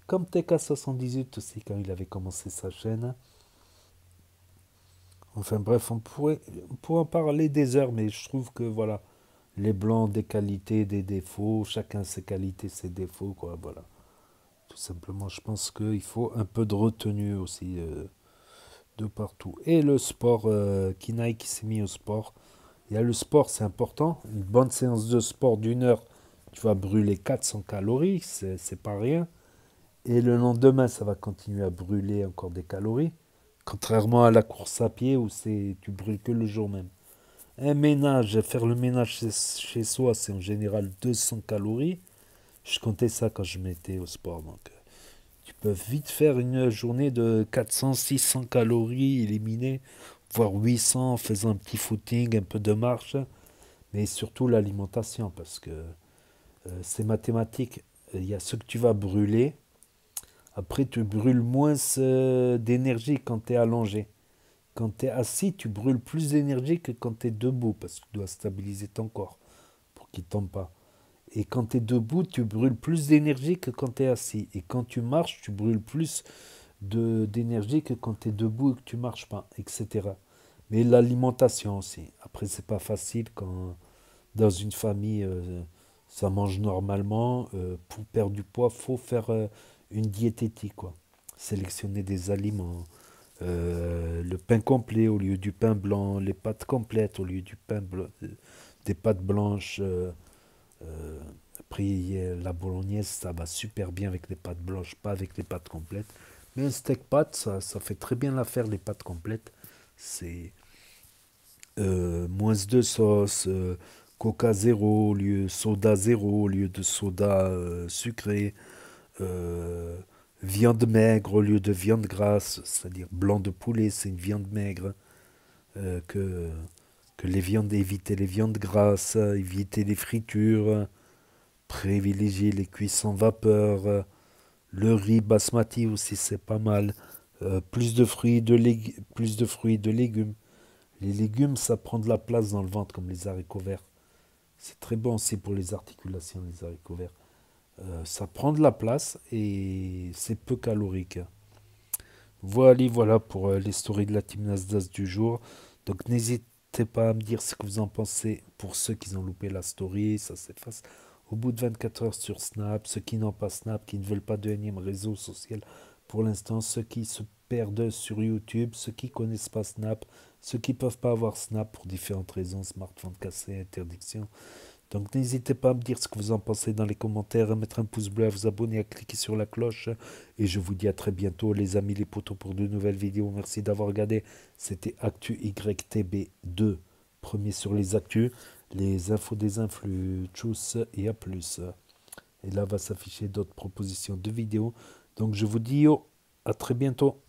comme TK78 aussi quand il avait commencé sa chaîne. Enfin bref, on pourrait en parler des heures, mais je trouve que voilà, les blancs, des qualités, des défauts, chacun ses qualités, ses défauts, quoi, voilà. Tout simplement, je pense qu'il faut un peu de retenue aussi de partout. Et le sport, Kinaï qui s'est mis au sport. Il y a le sport, c'est important. Une bonne séance de sport d'une heure, tu vas brûler 400 calories, c'est pas rien. Et le lendemain, ça va continuer à brûler encore des calories. Contrairement à la course à pied où tu brûles que le jour même. Un ménage, faire le ménage chez soi, c'est en général 200 calories. Je comptais ça quand je m'étais au sport. Donc, tu peux vite faire une journée de 400, 600 calories éliminées, voire 800 en faisant un petit footing, un peu de marche. Mais surtout l'alimentation, parce que c'est mathématique. Il y a ce que tu vas brûler. Après, tu brûles moins d'énergie quand tu es allongé. Quand tu es assis, tu brûles plus d'énergie que quand tu es debout, parce que tu dois stabiliser ton corps pour qu'il ne tombe pas. Et quand tu es debout, tu brûles plus d'énergie que quand tu es assis. Et quand tu marches, tu brûles plus d'énergie que quand tu es debout et que tu ne marches pas, etc. Mais l'alimentation aussi. Après, c'est pas facile quand dans une famille, ça mange normalement. Pour perdre du poids, il faut faire une diététique, quoi. Sélectionner des aliments. Le pain complet au lieu du pain blanc, les pâtes complètes au lieu du pain blanc, des pâtes blanches. Après, la bolognaise, ça va super bien avec les pâtes blanches, pas avec les pâtes complètes. Mais un steak pâte, ça fait très bien l'affaire, les pâtes complètes. C'est moins de sauce, coca zéro au lieu soda zéro au lieu de soda sucré. Viande maigre au lieu de viande grasse, c'est-à-dire blanc de poulet, c'est une viande maigre. Que les viandes, éviter les viandes grasses, éviter les fritures, privilégier les cuissons vapeur, le riz basmati aussi c'est pas mal, plus de fruits, de légumes. Les légumes, ça prend de la place dans le ventre comme les haricots verts. C'est très bon aussi pour les articulations, les haricots verts. Ça prend de la place et c'est peu calorique. Voilà pour les stories de la team Nasdaq du jour. Donc n'hésitez pas à me dire ce que vous en pensez pour ceux qui ont loupé la story. Ça s'efface au bout de 24 heures sur Snap. Ceux qui n'ont pas Snap, qui ne veulent pas de énième réseau social pour l'instant. Ceux qui se perdent sur YouTube. Ceux qui ne connaissent pas Snap. Ceux qui ne peuvent pas avoir Snap pour différentes raisons. Smartphone cassé, interdiction. Donc n'hésitez pas à me dire ce que vous en pensez dans les commentaires, à mettre un pouce bleu, à vous abonner, à cliquer sur la cloche. Et je vous dis à très bientôt les amis, les potos, pour de nouvelles vidéos. Merci d'avoir regardé. C'était Actu YTB2. Premier sur les actus, les infos des influx. Tchuss et à plus. Et là va s'afficher d'autres propositions de vidéos. Donc je vous dis à très bientôt.